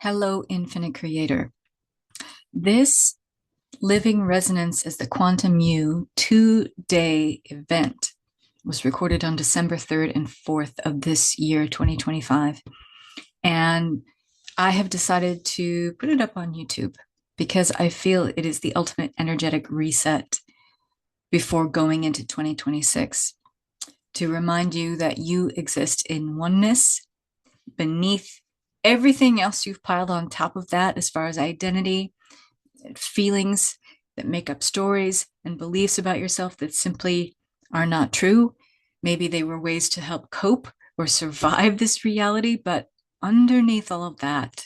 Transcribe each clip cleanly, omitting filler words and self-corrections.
Hello, Infinite Creator. This Living Resonance as the Quantum You 2-day event was recorded on December 3rd and 4th of this year, 2025. And I have decided to put it up on YouTube because I feel it is the ultimate energetic reset before going into 2026 to remind you that you exist in oneness beneath everything else you've piled on top of that, as far as identity, feelings that make up stories and beliefs about yourself that simply are not true. Maybe they were ways to help cope or survive this reality, but underneath all of that,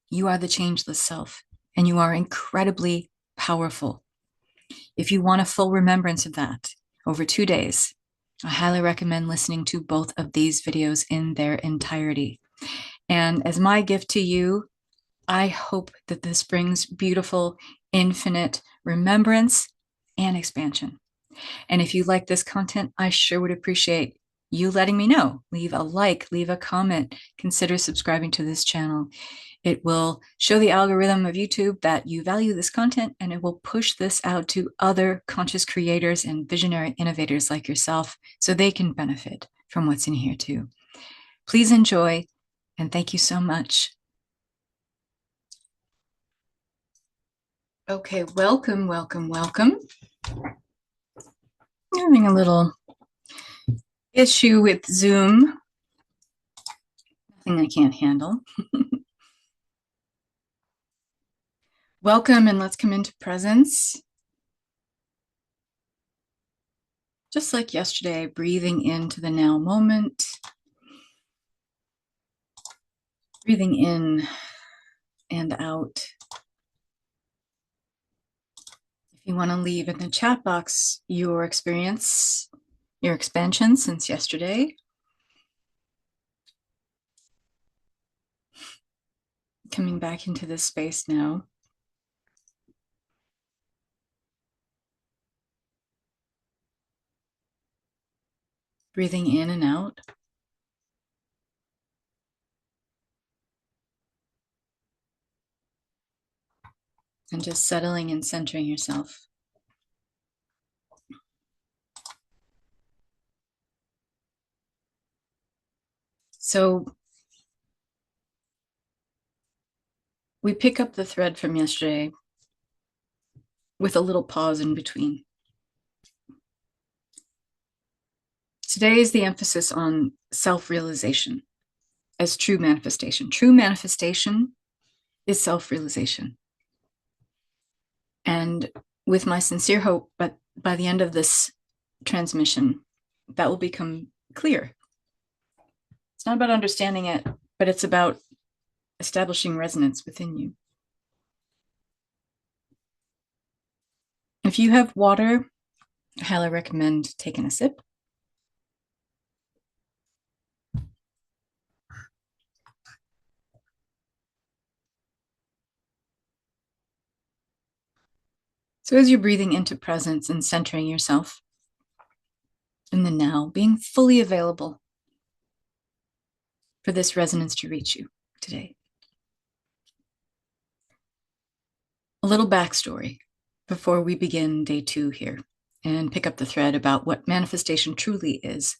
you are the changeless self, and you are incredibly powerful. If you want a full remembrance of that over 2 days, I highly recommend listening to both of these videos in their entirety. And as my gift to you, I hope that this brings beautiful, infinite remembrance and expansion. And if you like this content, I sure would appreciate you letting me know. Leave a like, leave a comment, consider subscribing to this channel. It will show the algorithm of YouTube that you value this content, and it will push this out to other conscious creators and visionary innovators like yourself so they can benefit from what's in here too. Please enjoy, and thank you so much. Okay, welcome, welcome, welcome. Having a little issue with Zoom. Nothing I can't handle. Welcome, and let's come into presence. Just like yesterday, breathing into the now moment. Breathing in and out. If you want to leave in the chat box your experience, your expansion since yesterday. Coming back into this space now. Breathing in and out. And just settling and centering yourself. So we pick up the thread from yesterday with a little pause in between. Today is the emphasis on self-realization as true manifestation. True manifestation is self-realization. And with my sincere hope, but by the end of this transmission, that will become clear. It's not about understanding it, but it's about establishing resonance within you. If you have water, I highly recommend taking a sip. So as you're breathing into presence and centering yourself in the now, being fully available for this resonance to reach you today. A little backstory before we begin day 2 here and pick up the thread about what manifestation truly is.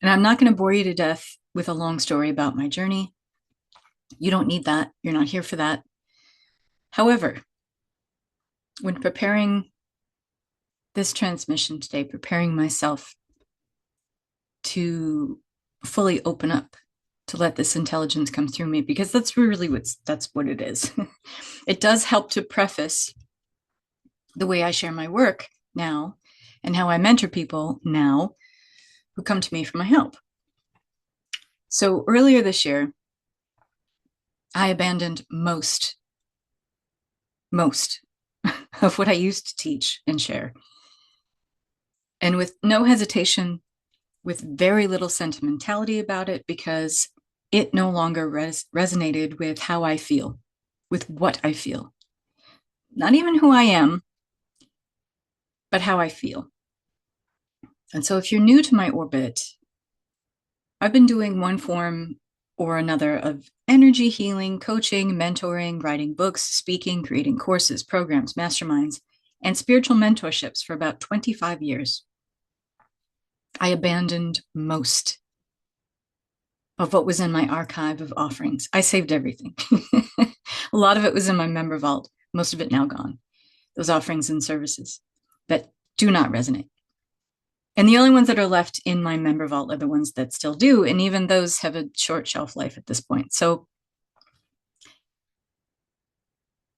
And I'm not going to bore you to death with a long story about my journey. You don't need that. You're not here for that. However, when preparing this transmission today, preparing myself to fully open up, to let this intelligence come through me, because that's really that's what it is. It does help to preface the way I share my work now and how I mentor people now who come to me for my help. So earlier this year, I abandoned most of what I used to teach and share. And with no hesitation, with very little sentimentality about it, because it no longer resonated with how I feel, with what I feel. Not even who I am, but how I feel. And so if you're new to my orbit, I've been doing one form or another of energy healing, coaching, mentoring, writing books, speaking, creating courses, programs, masterminds, and spiritual mentorships for about 25 years. I abandoned most of what was in my archive of offerings. I saved everything. A lot of it was in my member vault, most of it now gone. Those offerings and services that do not resonate. And the only ones that are left in my member vault are the ones that still do. And even those have a short shelf life at this point. So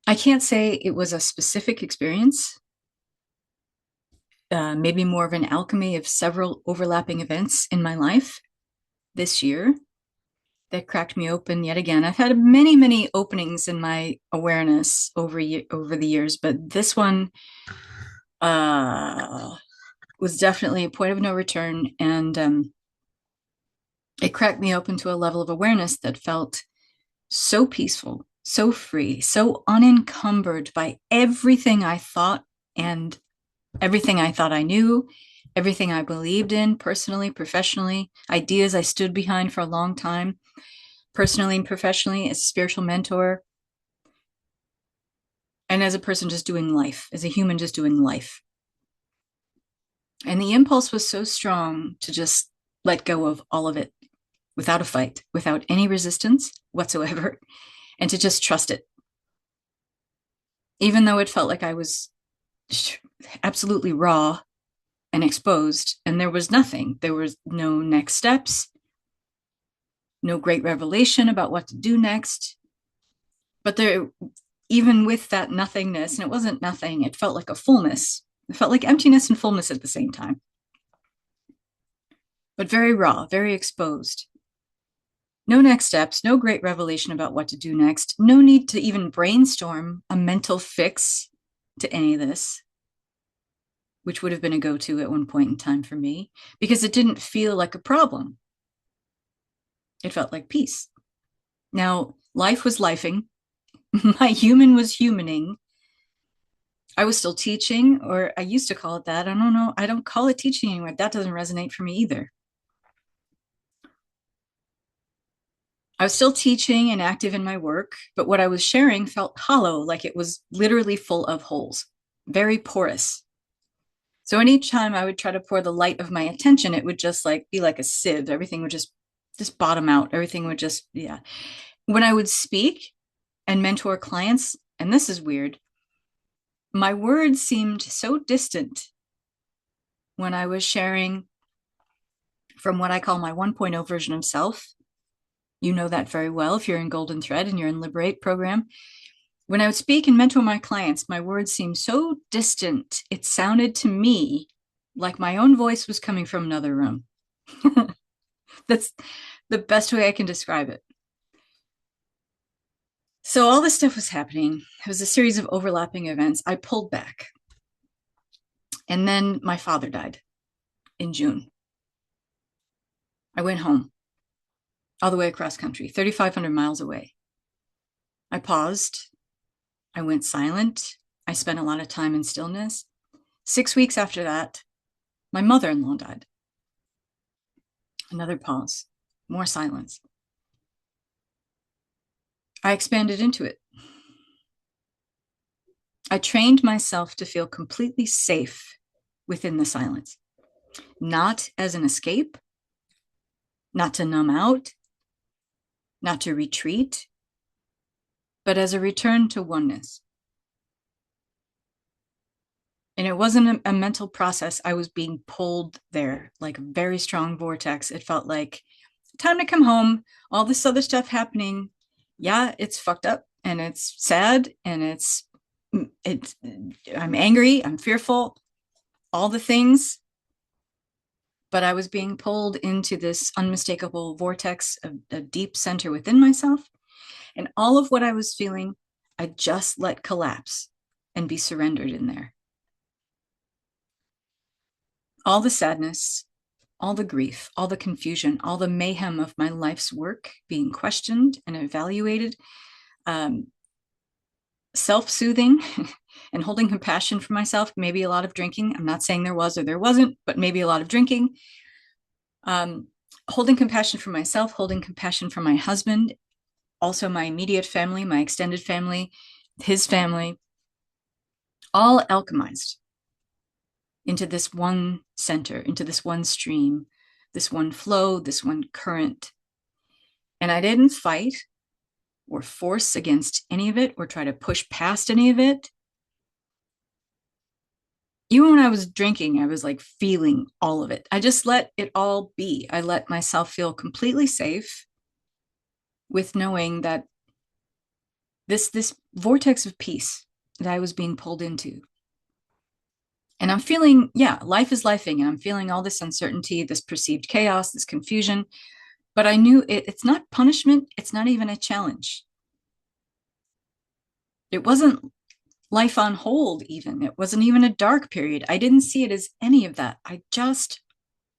I can't say it was a specific experience, maybe more of an alchemy of several overlapping events in my life this year that cracked me open yet again. I've had many, many openings in my awareness over the years, but this one was definitely a point of no return. And it cracked me open to a level of awareness that felt so peaceful, so free, so unencumbered by everything I thought and everything I thought I knew, everything I believed in personally, professionally, ideas I stood behind for a long time, personally and professionally, as a spiritual mentor, and as a person just doing life, as a human just doing life. And the impulse was so strong to just let go of all of it without a fight, without any resistance whatsoever, and to just trust it. Even though it felt like I was absolutely raw and exposed, and there was nothing. There was no next steps, no great revelation about what to do next. But there, even with that nothingness, and it wasn't nothing, it felt like a fullness. It felt like emptiness and fullness at the same time. But very raw, very exposed. No next steps, no great revelation about what to do next, no need to even brainstorm a mental fix to any of this, which would have been a go-to at one point in time for me, because it didn't feel like a problem. It felt like peace. Now, life was lifing. My human was humaning. I was still teaching, or I used to call it that. I don't know. I don't call it teaching anymore. That doesn't resonate for me either. I was still teaching and active in my work, but what I was sharing felt hollow, like it was literally full of holes, very porous. So any time I would try to pour the light of my attention, it would just like be like a sieve. Everything would just bottom out. Everything would just, yeah. When I would speak and mentor clients, and this is weird, my words seemed so distant when I was sharing from what I call my 1.0 version of self. You know that very well if you're in Golden Thread and you're in Liberate program. When I would speak and mentor my clients, my words seemed so distant. It sounded to me like my own voice was coming from another room. That's the best way I can describe it. So all this stuff was happening. It was a series of overlapping events. I pulled back. And then my father died in June. I went home all the way across country, 3,500 miles away. I paused. I went silent. I spent a lot of time in stillness. 6 weeks after that, my mother-in-law died. Another pause, more silence. I expanded into it. I trained myself to feel completely safe within the silence, not as an escape, not to numb out, not to retreat, but as a return to oneness. And it wasn't a mental process. I was being pulled there like a very strong vortex. It felt like time to come home, all this other stuff happening. Yeah, it's fucked up and it's sad and I'm angry, I'm fearful, all the things. But I was being pulled into this unmistakable vortex of a deep center within myself. And all of what I was feeling, I just let collapse and be surrendered in there. All the sadness, all the grief, all the confusion, all the mayhem of my life's work being questioned and evaluated, self-soothing and holding compassion for myself, maybe a lot of drinking. I'm not saying there was or there wasn't, but maybe a lot of drinking. holding compassion for myself, holding compassion for my husband, also my immediate family, my extended family, his family, all alchemized into this one center, into this one stream, this one flow, this one current. And I didn't fight or force against any of it or try to push past any of it. Even when I was drinking, I was like feeling all of it. I just let it all be. I let myself feel completely safe with knowing that this vortex of peace that I was being pulled into. And I'm feeling, yeah, life is lifing, and I'm feeling all this uncertainty, this perceived chaos, this confusion. But I knew it's not punishment. It's not even a challenge. It wasn't life on hold, even. It wasn't even a dark period. I didn't see it as any of that. I just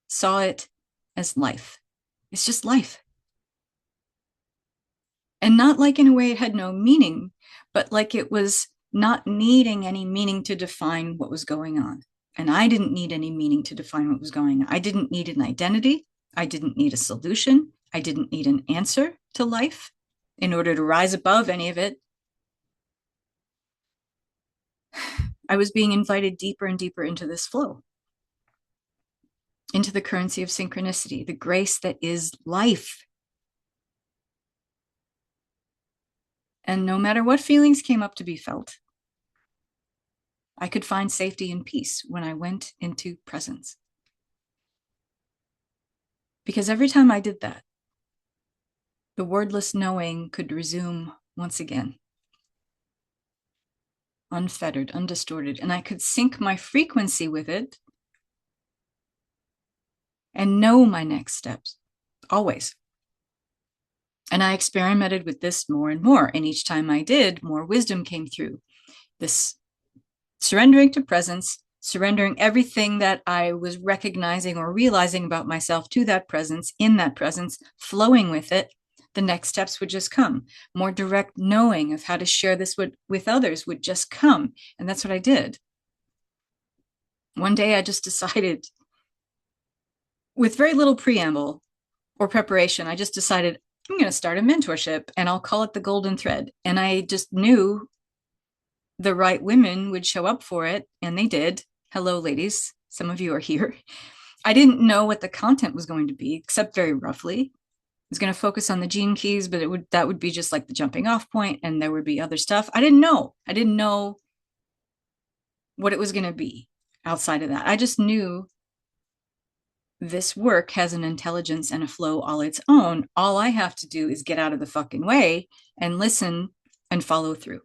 saw it as life. It's just life. And not like in a way it had no meaning, but like it was not needing any meaning to define what was going on. And I didn't need any meaning to define what was going on. I didn't need an identity. I didn't need a solution. I didn't need an answer to life in order to rise above any of it. I was being invited deeper and deeper into this flow, into the currency of synchronicity, the grace that is life. And no matter what feelings came up to be felt, I could find safety and peace when I went into presence. Because every time I did that, the wordless knowing could resume once again, unfettered, undistorted, and I could sync my frequency with it and know my next steps, always. And I experimented with this more and more, and each time I did, more wisdom came through. This surrendering to presence, surrendering everything that I was recognizing or realizing about myself to that presence, in that presence, flowing with it, the next steps would just come. More direct knowing of how to share this with others would just come. And that's what I did. One day I just decided, with very little preamble or preparation, I just decided I'm going to start a mentorship and I'll call it the Golden Thread. And I just knew the right women would show up for it, and they did. Hello, ladies. Some of you are here. I didn't know what the content was going to be, except very roughly. I was going to focus on the gene keys, but that would be just like the jumping off point, and there would be other stuff. I didn't know. I didn't know what it was going to be outside of that. I just knew this work has an intelligence and a flow all its own. All I have to do is get out of the fucking way and listen and follow through.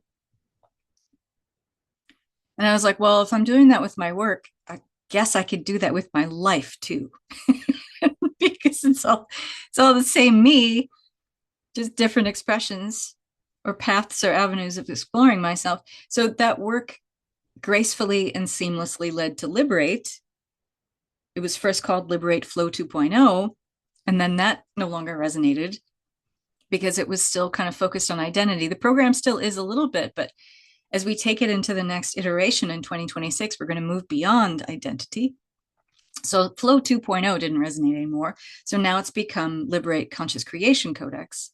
And I was like, well, if I'm doing that with my work, I guess I could do that with my life too. Because it's all the same me, just different expressions or paths or avenues of exploring myself. So that work gracefully and seamlessly led to Liberate. It was first called Liberate Flow 2.0, and then that no longer resonated because it was still kind of focused on identity. The program still is a little bit, but as we take it into the next iteration in 2026, we're going to move beyond identity. So Flow 2.0 didn't resonate anymore. So now it's become Liberate Conscious Creation Codex,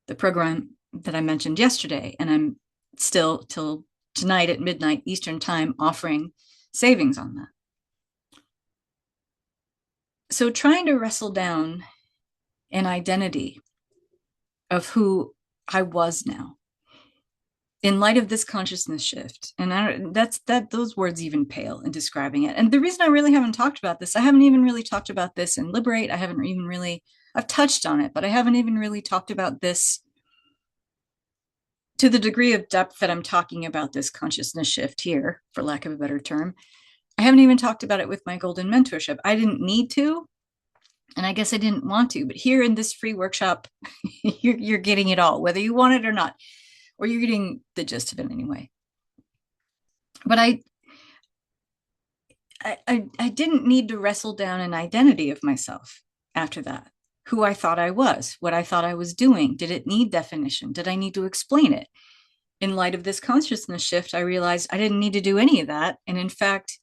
the program that I mentioned yesterday. And I'm still till tonight at midnight Eastern time offering savings on that. So trying to wrestle down an identity of who I was now, in light of this consciousness shift, and those words even pale in describing it. And the reason I really haven't talked about this, I haven't even really talked about this in Liberate. I've touched on it, but I haven't even really talked about this to the degree of depth that I'm talking about this consciousness shift here, for lack of a better term. I haven't even talked about it with my Golden Mentorship. I didn't need to, and I guess I didn't want to, but here in this free workshop, you're getting it all, whether you want it or not. Or you're getting the gist of it anyway. But I didn't need to wrestle down an identity of myself after that. Who I thought I was, what I thought I was doing. Did it need definition? Did I need to explain it? In light of this consciousness shift, I realized I didn't need to do any of that. And in fact,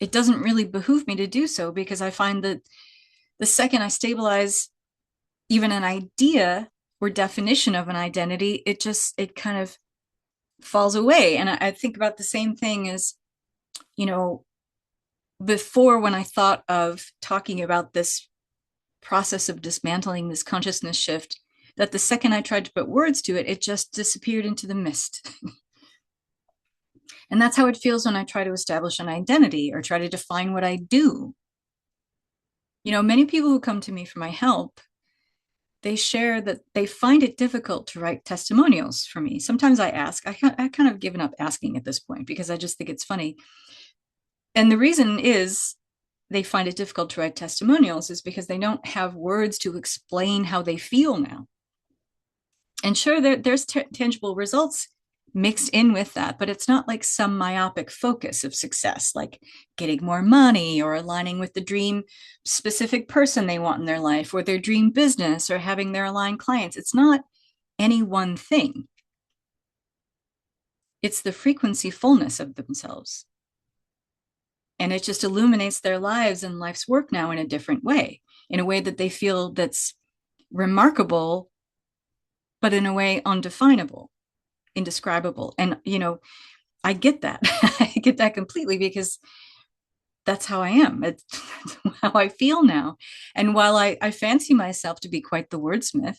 it doesn't really behoove me to do so, because I find that The second I stabilize even an idea or definition of an identity, it kind of falls away. And I think about the same thing as, before, when I thought of talking about this process of dismantling this consciousness shift, that the second I tried to put words to it, it just disappeared into the mist. And that's how it feels when I try to establish an identity or try to define what I do. Many people who come to me for my help, they share that they find it difficult to write testimonials for me. Sometimes I ask, I kind of given up asking at this point because I just think it's funny. And the reason is they find it difficult to write testimonials is because they don't have words to explain how they feel now. And sure, there's tangible results mixed in with that, but it's not like some myopic focus of success, like getting more money or aligning with the dream specific person they want in their life, or their dream business, or having their aligned clients. It's not any one thing. It's the frequency fullness of themselves. And it just illuminates their lives and life's work now in a different way, in a way that they feel that's remarkable, but in a way undefinable, indescribable. And, I get that. I get that completely, because that's how I am. It's how I feel now. And while I fancy myself to be quite the wordsmith,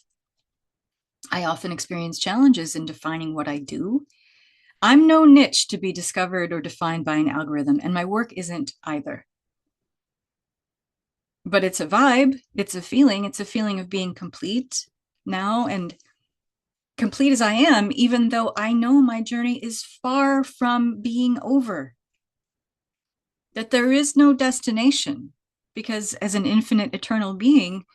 I often experience challenges in defining what I do. I'm no niche to be discovered or defined by an algorithm, and my work isn't either. But it's a vibe, it's a feeling of being complete now, and complete as I am, even though I know my journey is far from being over. That there is no destination, because as an infinite eternal being,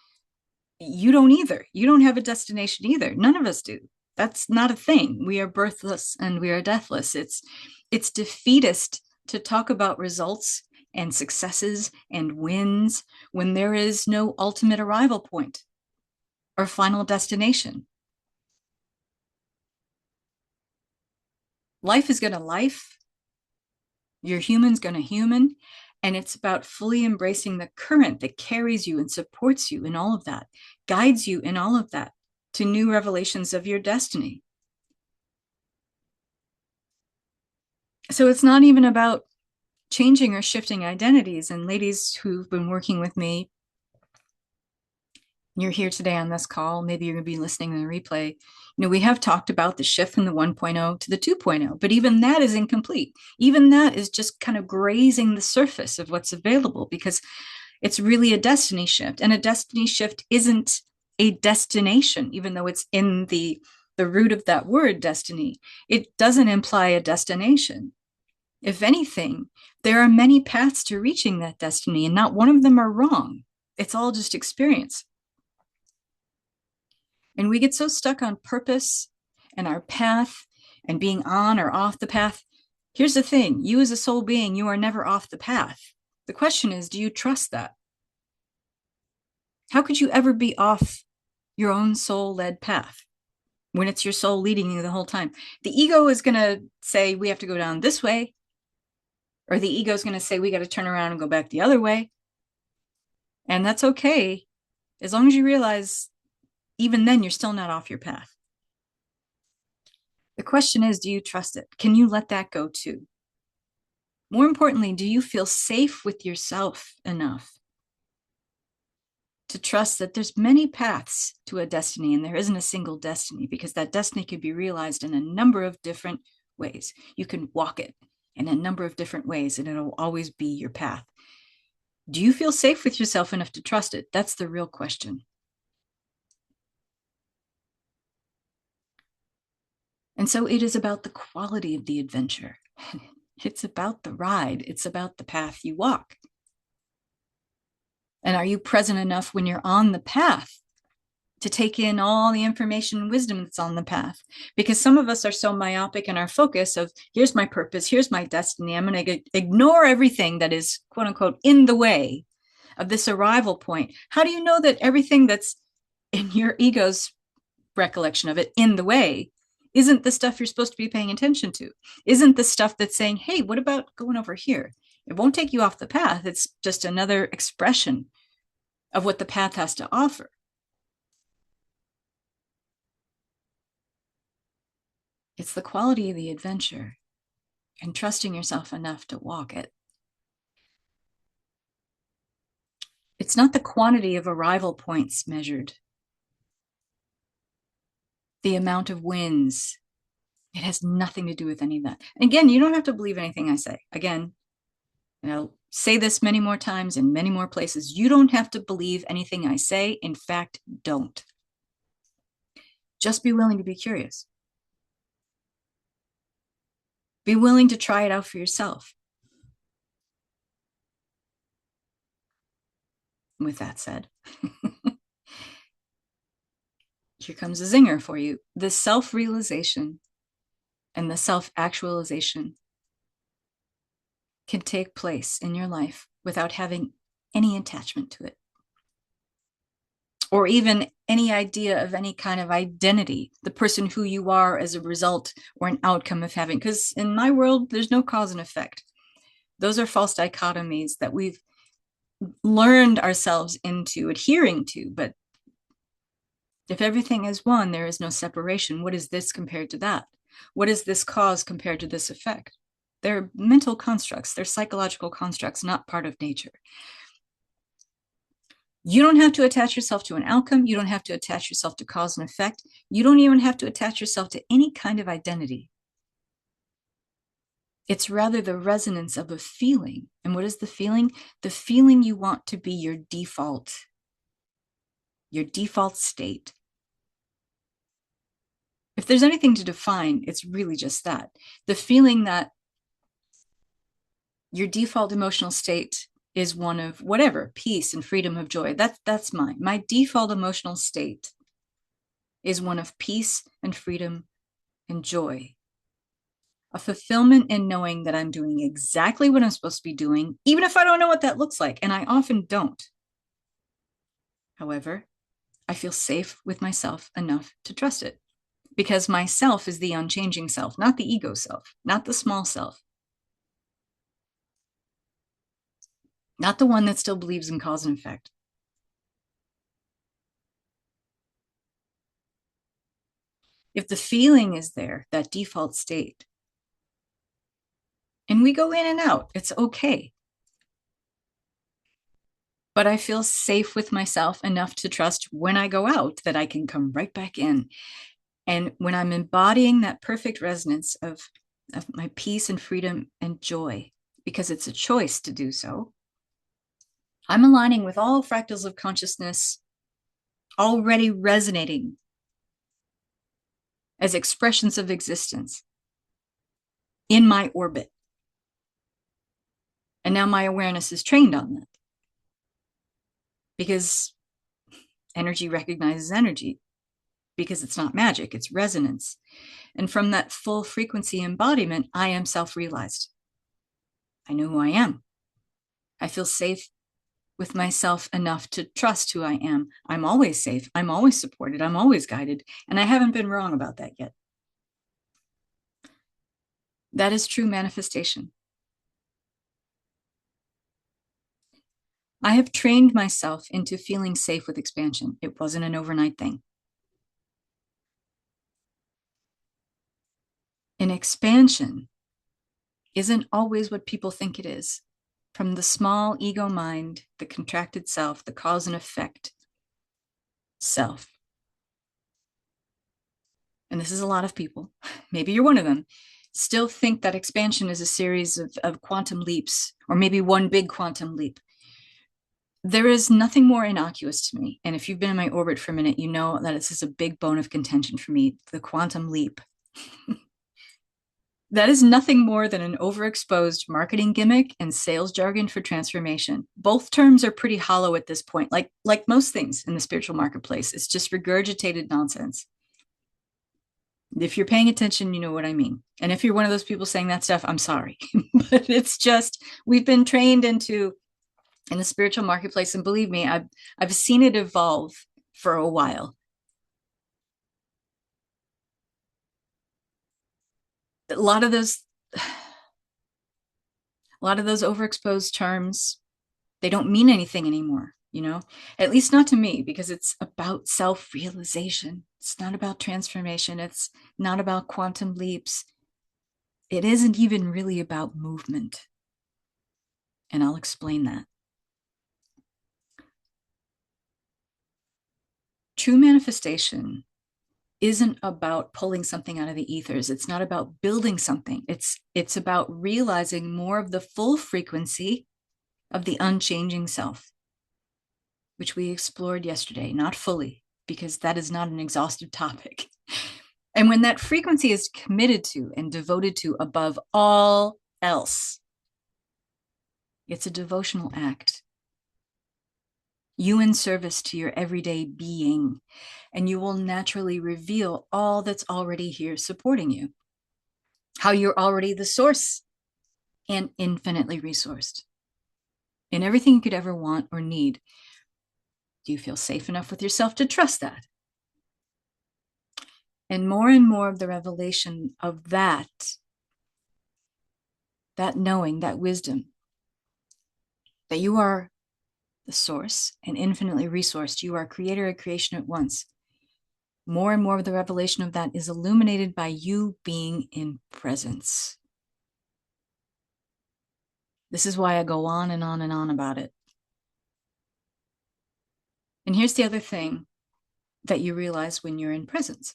you don't either. You don't have a destination either. None of us do. That's not a thing. We are birthless and we are deathless. It's defeatist to talk about results and successes and wins when there is no ultimate arrival point or final destination. Life is going to life. Your human's going to human. And it's about fully embracing the current that carries you and supports you in all of that, guides you in all of that to new revelations of your destiny. So it's not even about changing or shifting identities. And ladies who've been working with me, you're here today on this call, maybe you're going to be listening to the replay. We have talked about the shift from the 1.0 to the 2.0, but even that is incomplete. Even that is just kind of grazing the surface of what's available, because it's really a destiny shift. And a destiny shift isn't a destination, even though it's in the root of that word, destiny. It doesn't imply a destination. If anything, there are many paths to reaching that destiny, and not one of them are wrong. It's all just experience. And we get so stuck on purpose and our path and being on or off the path. Here's the thing. You as a soul being, you are never off the path. The question is, do you trust that? How could you ever be off your own soul-led path when it's your soul leading you the whole time? The ego is going to say, we have to go down this way. Or the ego is going to say, we got to turn around and go back the other way. And that's okay, as long as you realize even then you're still not off your path. The question is, do you trust it? Can you let that go too? More importantly, do you feel safe with yourself enough to trust that there's many paths to a destiny, and there isn't a single destiny, because that destiny can be realized in a number of different ways. You can walk it in a number of different ways, and it'll always be your path. Do you feel safe with yourself enough to trust it? That's the real question. And so it is about the quality of the adventure. It's about the ride. It's about the path you walk. And are you present enough when you're on the path to take in all the information and wisdom that's on the path? Because some of us are so myopic in our focus of, here's my purpose, here's my destiny. I'm going to ignore everything that is, quote unquote, in the way of this arrival point. How do you know that everything that's in your ego's recollection of it in the way isn't the stuff you're supposed to be paying attention to? Isn't the stuff that's saying, hey, what about going over here? It won't take you off the path. It's just another expression of what the path has to offer. It's the quality of the adventure and trusting yourself enough to walk it. It's not the quantity of arrival points measured, the amount of wins. It has nothing to do with any of that. Again, you don't have to believe anything I say. Again, and I'll say this many more times in many more places. You don't have to believe anything I say. In fact, don't. Just be willing to be curious. Be willing to try it out for yourself. With that said, here comes a zinger for you. The self-realization and the self-actualization can take place in your life without having any attachment to it, or even any idea of any kind of identity, the person who you are as a result or an outcome of having. Because in my world, there's no cause and effect. Those are false dichotomies that we've learned ourselves into adhering to. But if everything is one, there is no separation. What is this compared to that? What is this cause compared to this effect? They're mental constructs. They're psychological constructs, not part of nature. You don't have to attach yourself to an outcome. You don't have to attach yourself to cause and effect. You don't even have to attach yourself to any kind of identity. It's rather the resonance of a feeling. And what is the feeling? The feeling you want to be your default state. If there's anything to define, it's really just that. The feeling that your default emotional state is one of whatever, peace and freedom of joy. That's mine. My default emotional state is one of peace and freedom and joy. A fulfillment in knowing that I'm doing exactly what I'm supposed to be doing, even if I don't know what that looks like. And I often don't. However, I feel safe with myself enough to trust it, because myself is the unchanging self, not the ego self, not the small self, not the one that still believes in cause and effect. If the feeling is there, that default state, and we go in and out, it's okay. But I feel safe with myself enough to trust when I go out that I can come right back in. And when I'm embodying that perfect resonance of my peace and freedom and joy, because it's a choice to do so, I'm aligning with all fractals of consciousness already resonating as expressions of existence in my orbit. And now my awareness is trained on that, because energy recognizes energy, because it's not magic, it's resonance. And from that full frequency embodiment, I am self-realized. I know who I am. I feel safe with myself enough to trust who I am. I'm always safe. I'm always supported. I'm always guided. And I haven't been wrong about that yet. That is true manifestation. I have trained myself into feeling safe with expansion. It wasn't an overnight thing. And expansion isn't always what people think it is. From the small ego mind, the contracted self, the cause and effect self. And this is a lot of people, maybe you're one of them, still think that expansion is a series of quantum leaps, or maybe one big quantum leap. There is nothing more innocuous to me. And if you've been in my orbit for a minute, you know that this is a big bone of contention for me, the quantum leap. That is nothing more than an overexposed marketing gimmick and sales jargon for transformation. Both terms are pretty hollow at this point, like most things in the spiritual marketplace. It's just regurgitated nonsense. If you're paying attention, you know what I mean. And if you're one of those people saying that stuff, I'm sorry. But it's just, we've been trained into, in the spiritual marketplace, and believe me, I've seen it evolve for a while. A lot of those overexposed terms, they don't mean anything anymore. you know, at least not to me, because it's about self-realization. It's not about transformation. It's not about quantum leaps. It isn't even really about movement. And I'll explain that. True manifestation isn't about pulling something out of the ethers. It's not about building something. It's about realizing more of the full frequency of the unchanging self, which we explored yesterday, not fully, because that is not an exhaustive topic. And when that frequency is committed to and devoted to above all else, it's a devotional act. You in service to your everyday being, and you will naturally reveal all that's already here supporting you. How you're already the source and infinitely resourced in everything you could ever want or need. Do you feel safe enough with yourself to trust that? And more of the revelation of that knowing, that wisdom, that you are the source and infinitely resourced. You are creator and creation at once. More and more of the revelation of that is illuminated by you being in presence. This is why I go on and on and on about it. And here's the other thing that you realize when you're in presence.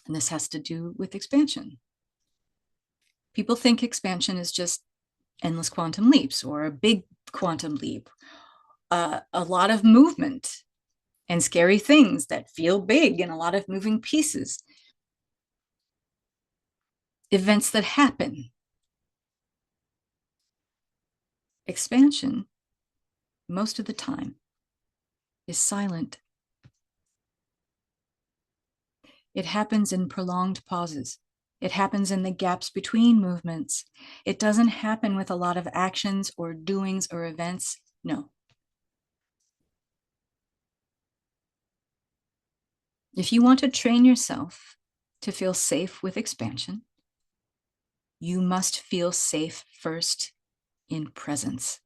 And this has to do with expansion. People think expansion is just endless quantum leaps or a big quantum leap, a lot of movement and scary things that feel big and a lot of moving pieces. Events that happen. Expansion, most of the time, is silent. It happens in prolonged pauses. It happens in the gaps between movements. It doesn't happen with a lot of actions or doings or events. No. If you want to train yourself to feel safe with expansion, you must feel safe first in presence,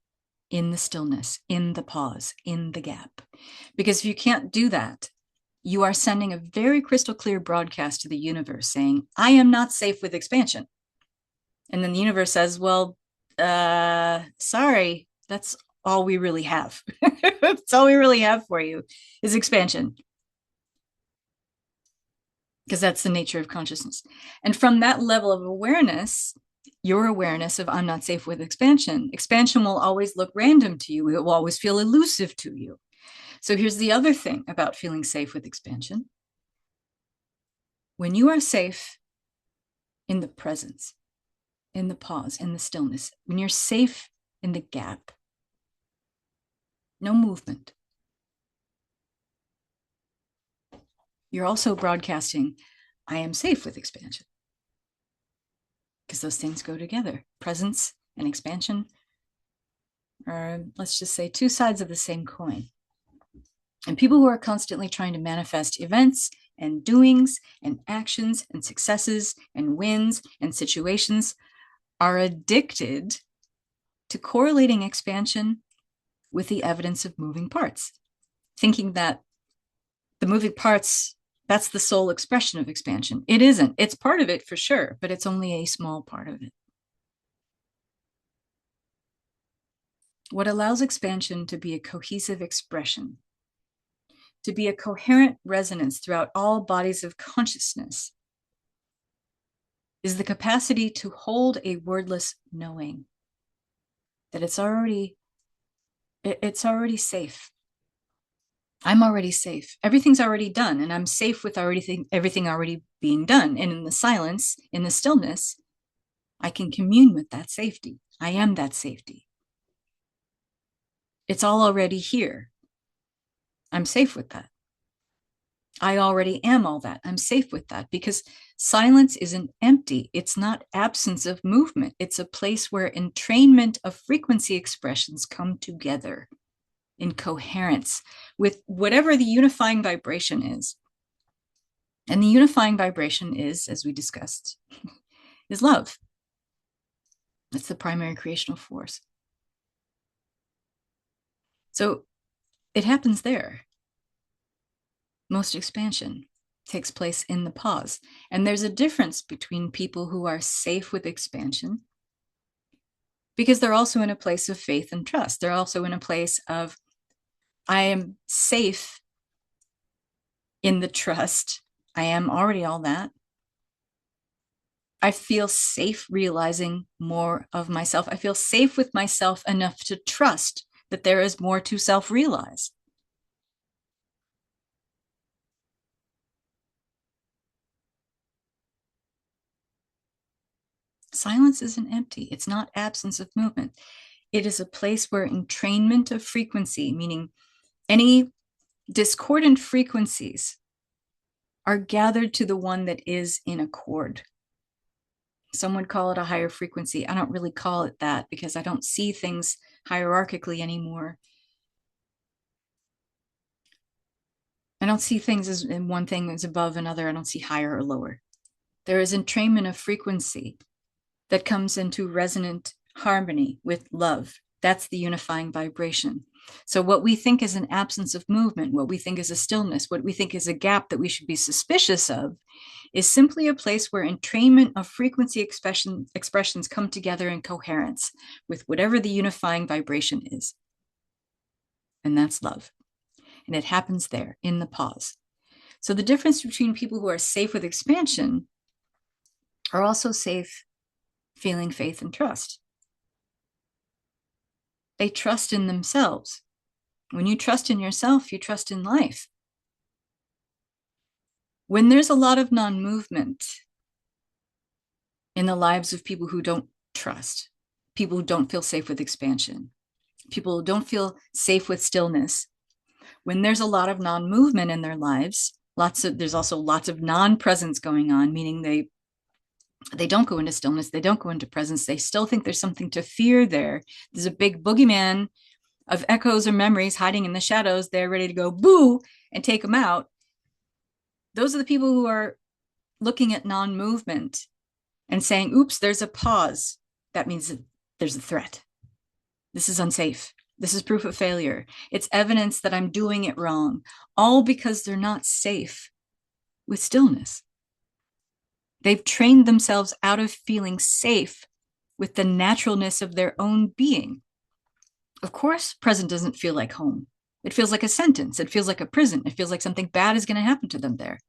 in the stillness, in the pause, in the gap. Because if you can't do that, you are sending a very crystal clear broadcast to the universe saying, I am not safe with expansion. And then the universe says, well, sorry, that's all we really have. That's all we really have for you is expansion. Because that's the nature of consciousness. And from that level of awareness, your awareness of I'm not safe with expansion will always look random to you. It will always feel elusive to you. So here's the other thing about feeling safe with expansion. When you are safe in the presence, in the pause, in the stillness, when you're safe in the gap, no movement, you're also broadcasting, I am safe with expansion. Because those things go together. Presence and expansion are, let's just say, two sides of the same coin. And people who are constantly trying to manifest events and doings and actions and successes and wins and situations are addicted to correlating expansion with the evidence of moving parts, thinking that the moving parts, that's the sole expression of expansion. It isn't. It's part of it for sure, but it's only a small part of it. What allows expansion to be a cohesive expression, to be a coherent resonance throughout all bodies of consciousness, is the capacity to hold a wordless knowing that it's already safe. I'm already safe. Everything's already done, and I'm safe with everything already being done. And in the silence, in the stillness, I can commune with that safety. I am that safety. It's all already here. I'm safe with that. I already am all that. I'm safe with that because silence isn't empty. It's not absence of movement. It's a place where entrainment of frequency expressions come together in coherence with whatever the unifying vibration is. And the unifying vibration is, as we discussed, is love. That's the primary creational force. So it happens there. Most expansion takes place in the pause. And there's a difference between people who are safe with expansion, because they're also in a place of faith and trust. They're also in a place of, I am safe in the trust. I am already all that. I feel safe realizing more of myself. I feel safe with myself enough to trust that there is more to self-realize. Silence isn't empty. It's not absence of movement. It is a place where entrainment of frequency, meaning any discordant frequencies, are gathered to the one that is in accord. Some would call it a higher frequency. I don't really call it that because I don't see things hierarchically anymore. I don't see things as one thing is above another. I don't see higher or lower. There is entrainment of frequency that comes into resonant harmony with love. That's the unifying vibration. So what we think is an absence of movement, what we think is a stillness, what we think is a gap that we should be suspicious of, is simply a place where entrainment of frequency expressions come together in coherence with whatever the unifying vibration is. And that's love. And it happens there in the pause. So the difference between people who are safe with expansion are also safe feeling faith and trust. They trust in themselves. When you trust in yourself, you trust in life. When there's a lot of non-movement in the lives of people who don't trust, people who don't feel safe with expansion, people who don't feel safe with stillness, when there's a lot of non-movement in their lives, there's also lots of non-presence going on, meaning they don't go into stillness, they don't go into presence, they still think there's something to fear there. There's a big boogeyman of echoes or memories hiding in the shadows. They're ready to go boo and take them out. Those are the people who are looking at non-movement and saying, oops, there's a pause. That means that there's a threat. This is unsafe. This is proof of failure. It's evidence that I'm doing it wrong, all because they're not safe with stillness. They've trained themselves out of feeling safe with the naturalness of their own being. Of course, present doesn't feel like home. It feels like a sentence. It feels like a prison. It feels like something bad is going to happen to them there.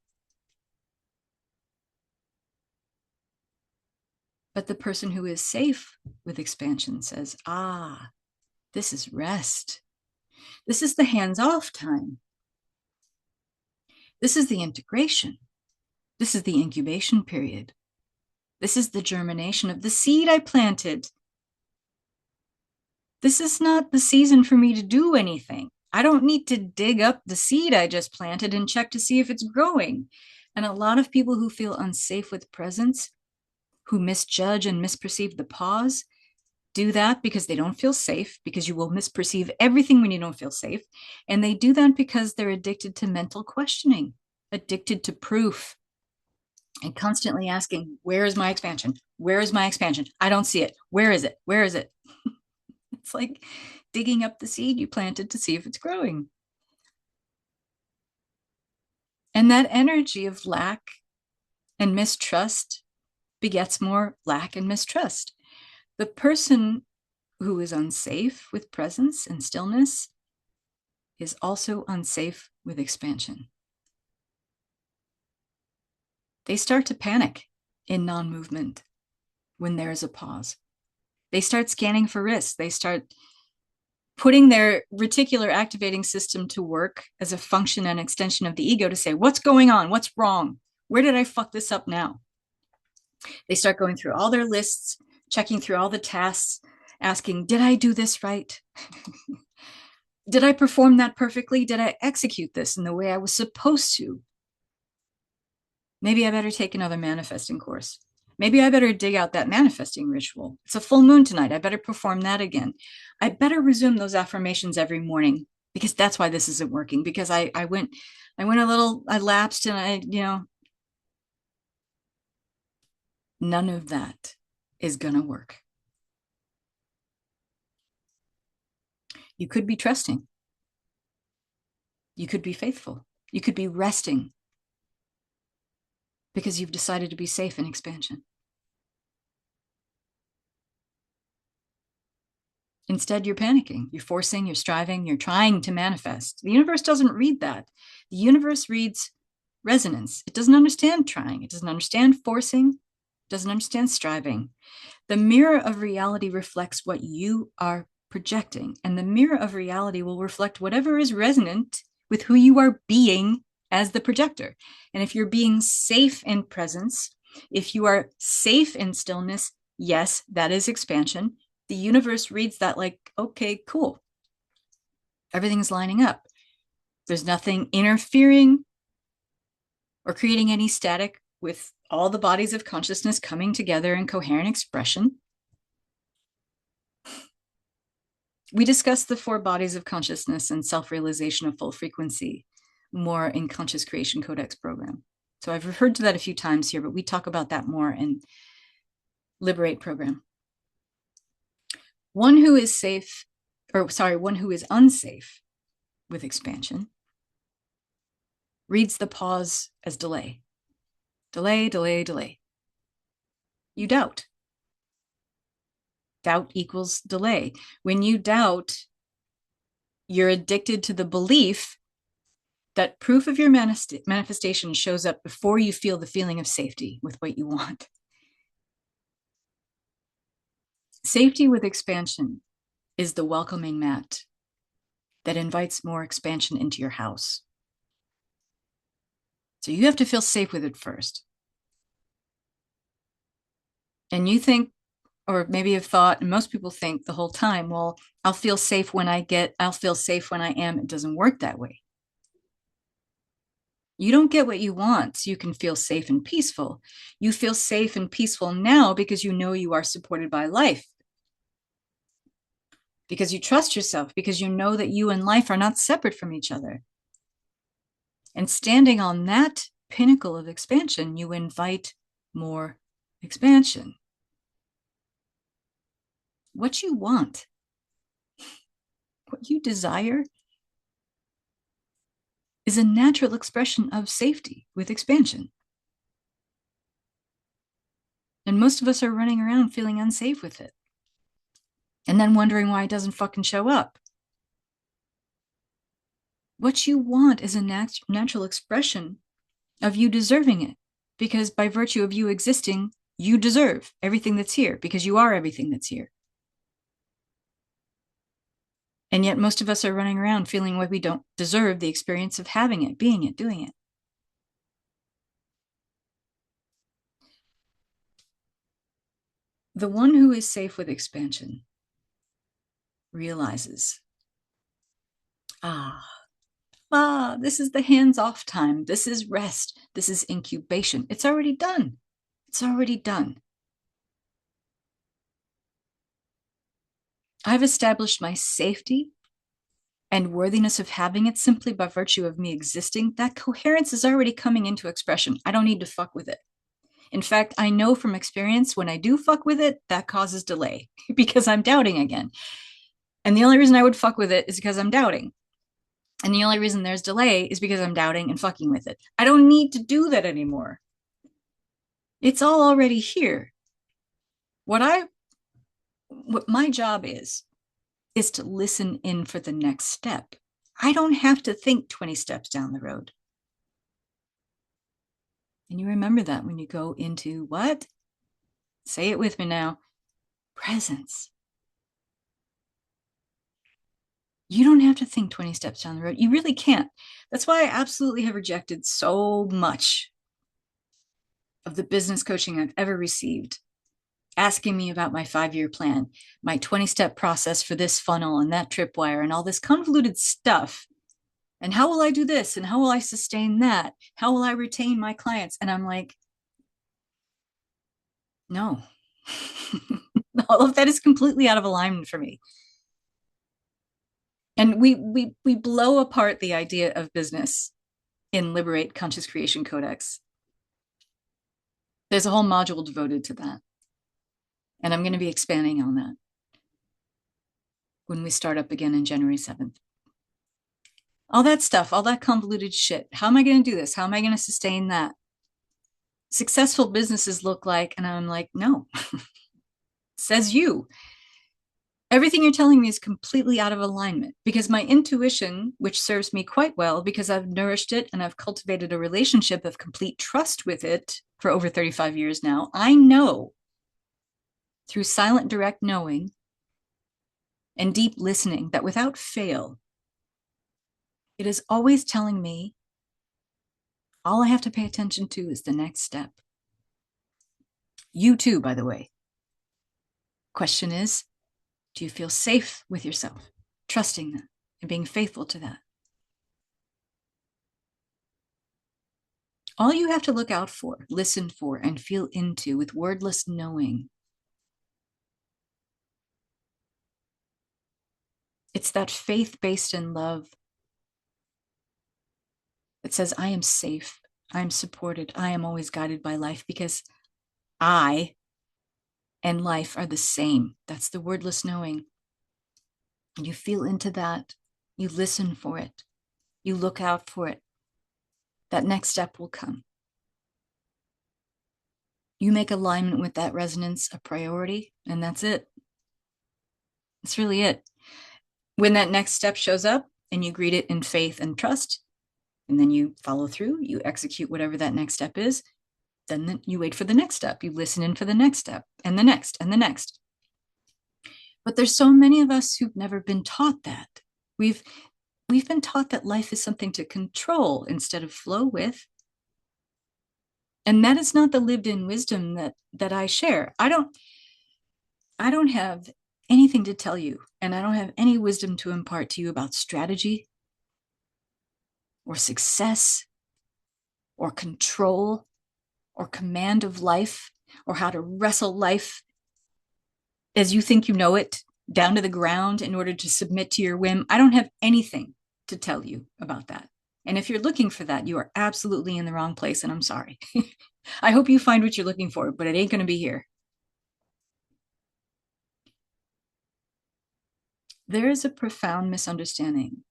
But the person who is safe with expansion says, ah, this is rest. This is the hands-off time. This is the integration. This is the incubation period. This is the germination of the seed I planted. This is not the season for me to do anything. I don't need to dig up the seed I just planted and check to see if it's growing. And a lot of people who feel unsafe with presence, who misjudge and misperceive the pause, do that because they don't feel safe, because you will misperceive everything when you don't feel safe. And they do that because they're addicted to mental questioning, addicted to proof, and constantly asking, where is my expansion? Where is my expansion? I don't see it. Where is it? Where is it? It's like digging up the seed you planted to see if it's growing. And that energy of lack and mistrust begets more lack and mistrust. The person who is unsafe with presence and stillness is also unsafe with expansion. They start to panic in non-movement when there is a pause. They start scanning for risks. They start putting their reticular activating system to work as a function and extension of the ego to say, what's going on? What's wrong? Where did I fuck this up now? They start going through all their lists, checking through all the tasks, asking, did I do this right? Did I perform that perfectly? Did I execute this in the way I was supposed to? Maybe I better take another manifesting course. Maybe I better dig out that manifesting ritual. It's a full moon tonight. I better perform that again. I better resume those affirmations every morning, because that's why this isn't working. Because I went a little, I lapsed, and none of that is going to work. You could be trusting. You could be faithful. You could be resting because you've decided to be safe in expansion. Instead, you're panicking, you're forcing, you're striving, you're trying to manifest. The universe doesn't read that. The universe reads resonance. It doesn't understand trying. It doesn't understand forcing. It doesn't understand striving. The mirror of reality reflects what you are projecting, and the mirror of reality will reflect whatever is resonant with who you are being as the projector. And if you're being safe in presence, if you are safe in stillness, yes, that is expansion. The universe reads that like, okay, cool. Everything's lining up. There's nothing interfering or creating any static with all the bodies of consciousness coming together in coherent expression. We discussed the 4 bodies of consciousness and self-realization of full frequency more in Conscious Creation Codex program. So I've referred to that a few times here, but we talk about that more in Liberate program. One who is unsafe with expansion reads the pause as delay. Delay, delay, delay. You doubt. Doubt equals delay. When you doubt, you're addicted to the belief that proof of your manifestation shows up before you feel the feeling of safety with what you want. Safety with expansion is the welcoming mat that invites more expansion into your house. So you have to feel safe with it first. And you think, or maybe have thought, and most people think the whole time, well, I'll feel safe when I am. It doesn't work that way. You don't get what you want so you can feel safe and peaceful. You feel safe and peaceful now because you know you are supported by life. Because you trust yourself, because you know that you and life are not separate from each other. And standing on that pinnacle of expansion, you invite more expansion. What you want, what you desire, is a natural expression of safety with expansion. And most of us are running around feeling unsafe with it. And then wondering why it doesn't fucking show up. What you want is a natural expression of you deserving it. Because by virtue of you existing, you deserve everything that's here because you are everything that's here. And yet most of us are running around feeling like we don't deserve the experience of having it, being it, doing it. The one who is safe with expansion realizes, this is the hands-off time. This is rest. This is incubation. It's already done. It's already done. I've established my safety and worthiness of having it simply by virtue of me existing. That coherence is already coming into expression. I don't need to fuck with it. In fact, I know from experience when I do fuck with it, that causes delay because I'm doubting again. And the only reason I would fuck with it is because I'm doubting. And the only reason there's delay is because I'm doubting and fucking with it. I don't need to do that anymore. It's all already here. What my job is to listen in for the next step. I don't have to think 20 steps down the road. And you remember that when you go into what? Say it with me now. Presence. You don't have to think 20 steps down the road. You really can't. That's why I absolutely have rejected so much of the business coaching I've ever received, asking me about my 5-year plan, my 20-step process for this funnel and that tripwire and all this convoluted stuff. And how will I do this? And how will I sustain that? How will I retain my clients? And I'm like, no. All of that is completely out of alignment for me. And we blow apart the idea of business in Liberate Conscious Creation Codex. There's a whole module devoted to that. And I'm going to be expanding on that when we start up again on January 7th. all that stuff, all that convoluted shit. How am I going to do this? How am I going to sustain that? Successful businesses look like, and I'm like, no, says you. Everything you're telling me is completely out of alignment because my intuition, which serves me quite well because I've nourished it and I've cultivated a relationship of complete trust with it for over 35 years now, I know through silent, direct knowing and deep listening that without fail, it is always telling me all I have to pay attention to is the next step. You too, by the way. Question is, do you feel safe with yourself, trusting that and being faithful to that? All you have to look out for, listen for, and feel into with wordless knowing. It's that faith based in love that says, I am safe, I am supported, I am always guided by life because I and life are the same. That's the wordless knowing. And you feel into that, you listen for it, you look out for it. That next step will come. You make alignment with that resonance a priority, and that's it. That's really it. When that next step shows up and you greet it in faith and trust, and then you follow through, you execute whatever that next step is, then you wait for the next step. You listen in for the next step and the next and the next. But there's so many of us who've never been taught that. We've been taught that life is something to control instead of flow with. And that is not the lived-in wisdom that I share. I don't have anything to tell you, and I don't have any wisdom to impart to you about strategy or success or control or command of life or how to wrestle life as you think you know it down to the ground in order to submit to your whim. I don't have anything to tell you about that. And if you're looking for that, you are absolutely in the wrong place, and I'm sorry. I hope you find what you're looking for, but it ain't going to be here. There is a profound misunderstanding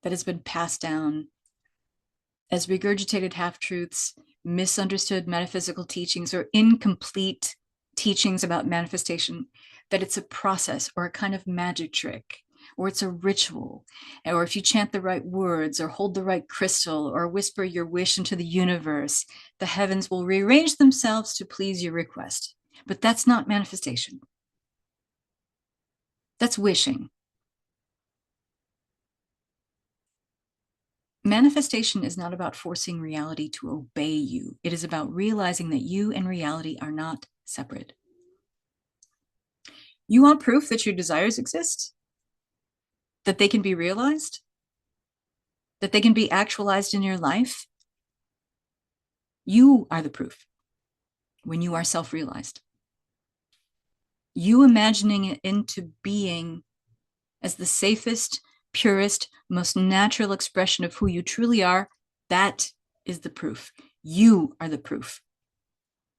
that has been passed down as regurgitated half-truths, misunderstood metaphysical teachings, or incomplete teachings about manifestation, that it's a process or a kind of magic trick, or it's a ritual, or if you chant the right words or hold the right crystal or whisper your wish into the universe, the heavens will rearrange themselves to please your request. But that's not manifestation. That's wishing. Manifestation is not about forcing reality to obey you. It is about realizing that you and reality are not separate. You want proof that your desires exist? That they can be realized? That they can be actualized in your life? You are the proof when you are self-realized. You imagining it into being as the safest, purest, most natural expression of who you truly are, that is the proof. You are the proof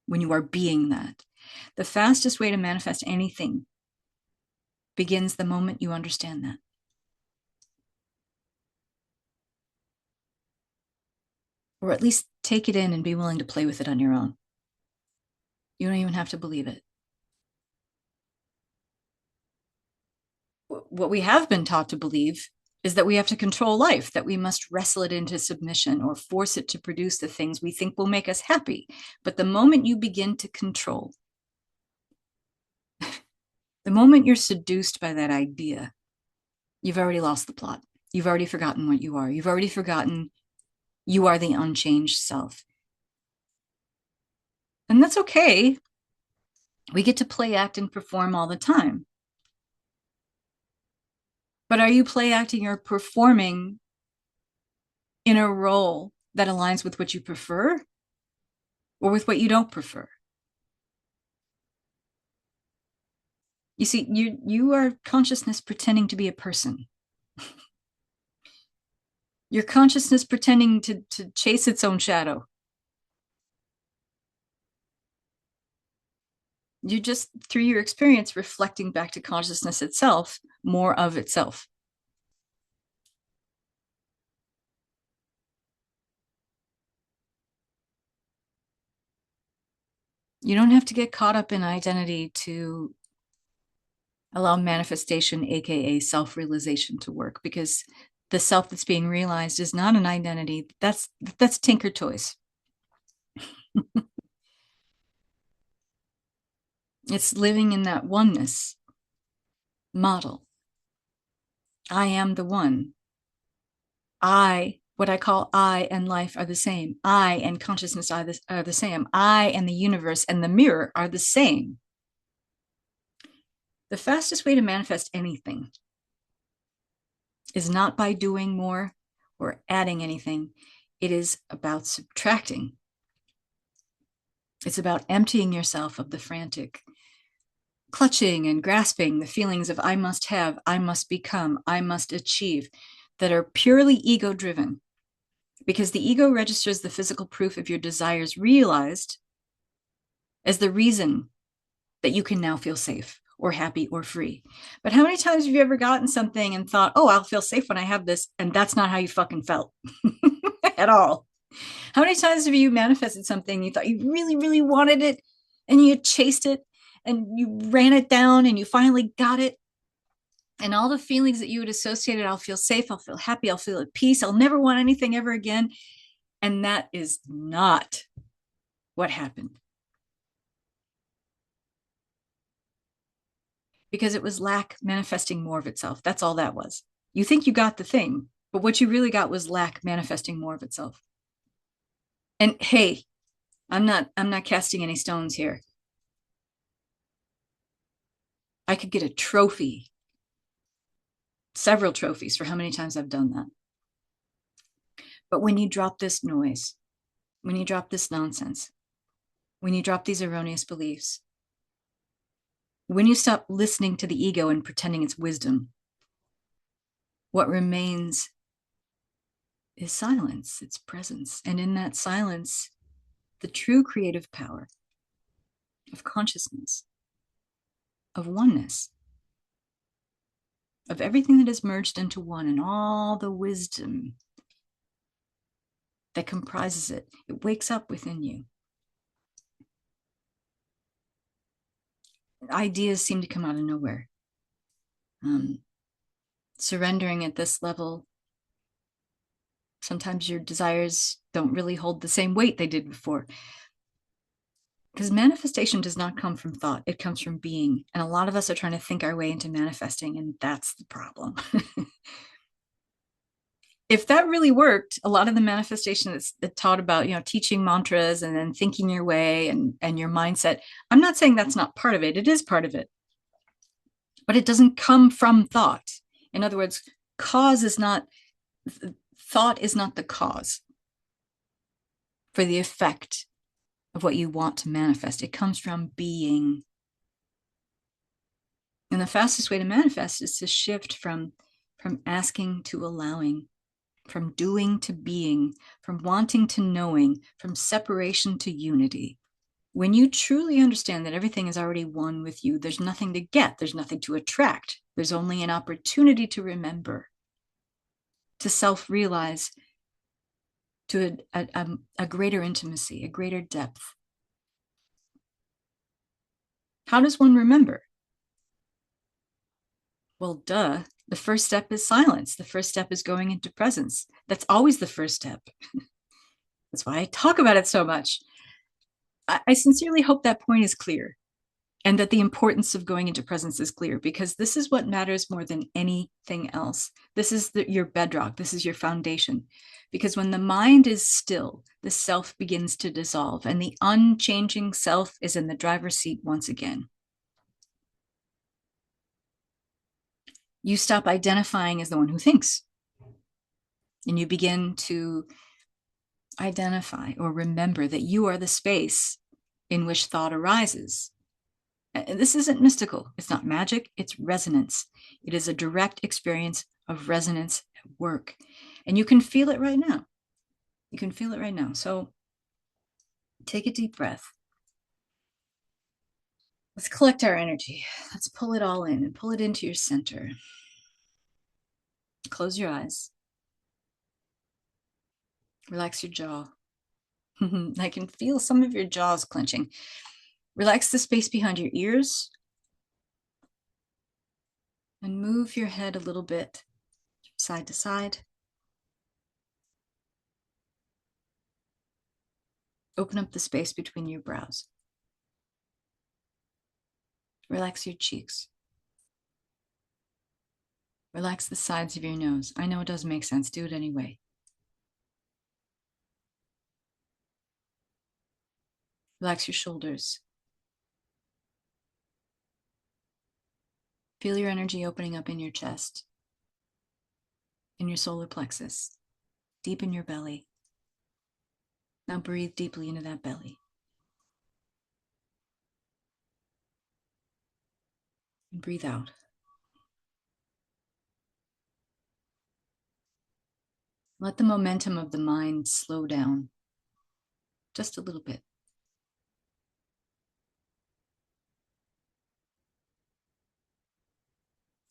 when you are being that. The fastest way to manifest anything begins the moment you understand that. Or at least take it in and be willing to play with it on your own. You don't even have to believe it. What we have been taught to believe is that we have to control life, that we must wrestle it into submission or force it to produce the things we think will make us happy. But the moment you begin to control, the moment you're seduced by that idea, you've already lost the plot. You've already forgotten what you are. You've already forgotten you are the unchanged self. And that's okay. We get to play, act, and perform all the time. But are you play acting or performing in a role that aligns with what you prefer or with what you don't prefer? You see, you are consciousness pretending to be a person. Your consciousness pretending to chase its own shadow. You're just, through your experience, reflecting back to consciousness itself, more of itself. You don't have to get caught up in identity to allow manifestation, aka self-realization, to work, because the self that's being realized is not an identity. That's Tinker Toys. It's living in that oneness model. I am the one. What I call I and life are the same. I and consciousness are the same. I and the universe and the mirror are the same. The fastest way to manifest anything is not by doing more or adding anything. It is about subtracting. It's about emptying yourself of the frantic clutching and grasping, the feelings of I must have, I must become, I must achieve, that are purely ego driven. Because the ego registers the physical proof of your desires realized as the reason that you can now feel safe or happy or free. But how many times have you ever gotten something and thought, oh, I'll feel safe when I have this, and that's not how you fucking felt at all? How many times have you manifested something, you thought you really, really wanted it, and you chased it, and you ran it down, and you finally got it, and all the feelings that you would associate it, I'll feel safe, I'll feel happy, I'll feel at peace, I'll never want anything ever again. And that is not what happened. Because it was lack manifesting more of itself. That's all that was. You think you got the thing, but what you really got was lack manifesting more of itself. And hey, I'm not casting any stones here. I could get a trophy, several trophies for how many times I've done that. But when you drop this noise, when you drop this nonsense, when you drop these erroneous beliefs, when you stop listening to the ego and pretending it's wisdom, what remains is silence, it's presence. And in that silence, the true creative power of consciousness, of oneness, of everything that is merged into one, and all the wisdom that comprises it, it wakes up within you. Ideas seem to come out of nowhere. Surrendering at this level, sometimes your desires don't really hold the same weight they did before. Because manifestation does not come from thought, it comes from being. And a lot of us are trying to think our way into manifesting, and that's the problem. If that really worked, a lot of the manifestation that's taught about, teaching mantras and then thinking your way and your mindset, I'm not saying that's not part of it. It is part of it. But it doesn't come from thought. In other words, thought is not the cause for the effect of what you want to manifest. It comes from being. And the fastest way to manifest is to shift from asking to allowing, from doing to being, from wanting to knowing, from separation to unity. When you truly understand that everything is already one with you, there's nothing to get, there's nothing to attract. There's only an opportunity to remember, to self-realize, to a greater intimacy, a greater depth. How does one remember? Well, duh. The first step is silence. The first step is going into presence. That's always the first step. That's why I talk about it so much. I sincerely hope that point is clear, and that the importance of going into presence is clear, because this is what matters more than anything else. This is your bedrock. This is your foundation. Because when the mind is still, the self begins to dissolve, and the unchanging self is in the driver's seat once again. You stop identifying as the one who thinks, and you begin to identify or remember that you are the space in which thought arises. This isn't mystical. It's not magic. It's resonance. It is a direct experience of resonance at work. And you can feel it right now. You can feel it right now. So take a deep breath. Let's collect our energy. Let's pull it all in and pull it into your center. Close your eyes. Relax your jaw. I can feel some of your jaws clenching. Relax the space behind your ears and move your head a little bit side to side. Open up the space between your brows. Relax your cheeks. Relax the sides of your nose. I know it doesn't make sense. Do it anyway. Relax your shoulders. Feel your energy opening up in your chest, in your solar plexus, deep in your belly. Now breathe deeply into that belly. And breathe out. Let the momentum of the mind slow down just a little bit.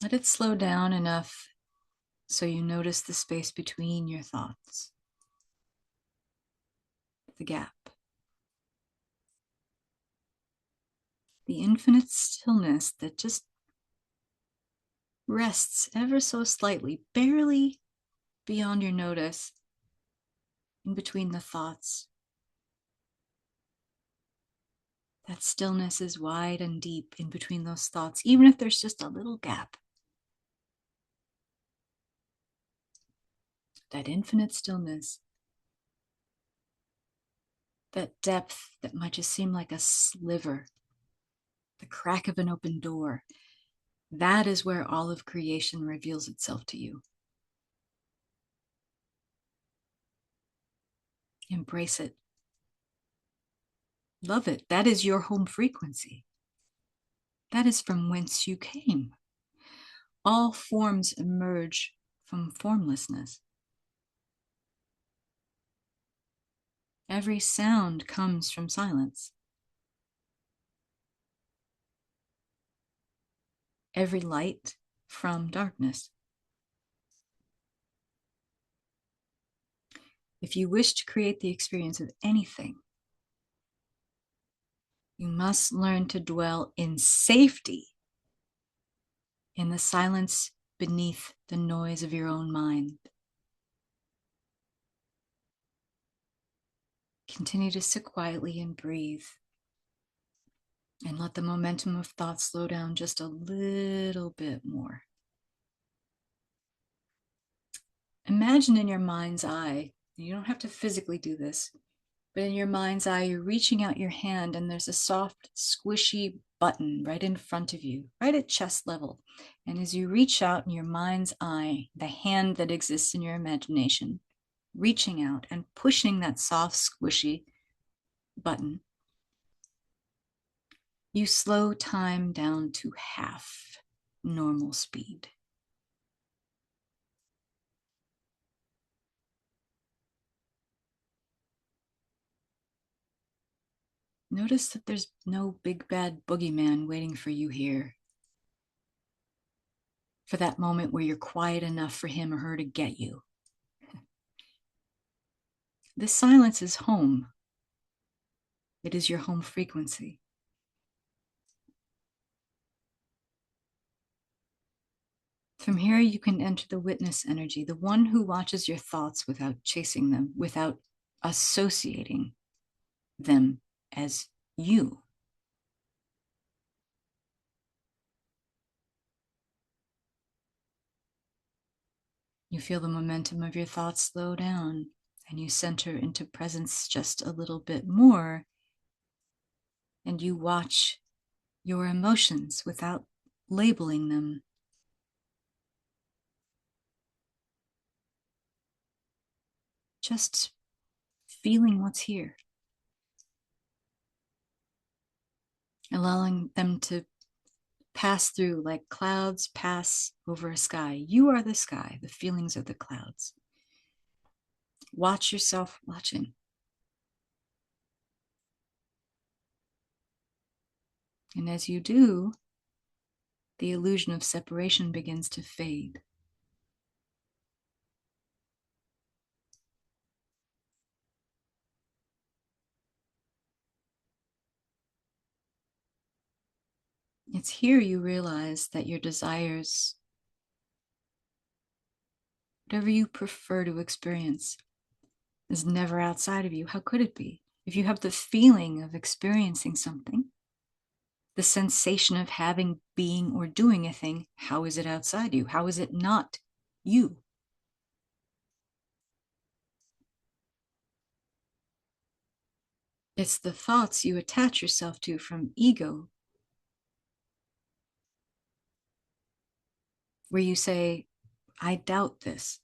Let it slow down enough so you notice the space between your thoughts, the gap, the infinite stillness that just rests ever so slightly, barely beyond your notice, in between the thoughts. That stillness is wide and deep in between those thoughts, even if there's just a little gap. That infinite stillness, that depth that might just seem like a sliver, the crack of an open door, that is where all of creation reveals itself to you. Embrace it. Love it. That is your home frequency. That is from whence you came. All forms emerge from formlessness. Every sound comes from silence. Every light from darkness. If you wish to create the experience of anything, you must learn to dwell in safety in the silence beneath the noise of your own mind. Continue to sit quietly and breathe. And let the momentum of thought slow down just a little bit more. Imagine in your mind's eye, you don't have to physically do this, but in your mind's eye, you're reaching out your hand and there's a soft, squishy button right in front of you, right at chest level. And as you reach out in your mind's eye, the hand that exists in your imagination, reaching out and pushing that soft, squishy button, you slow time down to half normal speed. Notice that there's no big bad boogeyman waiting for you here. For that moment where you're quiet enough for him or her to get you. This silence is home. It is your home frequency. From here, you can enter the witness energy, the one who watches your thoughts without chasing them, without associating them as you. You feel the momentum of your thoughts slow down, and you center into presence just a little bit more, and you watch your emotions without labeling them. Just feeling what's here. Allowing them to pass through like clouds pass over a sky. You are the sky, the feelings of the clouds. Watch yourself watching. And as you do, the illusion of separation begins to fade. It's here you realize that your desires, whatever you prefer to experience, is never outside of you. How could it be? If you have the feeling of experiencing something, the sensation of having, being, or doing a thing, how is it outside you? How is it not you? It's the thoughts you attach yourself to from ego, where you say, I doubt this.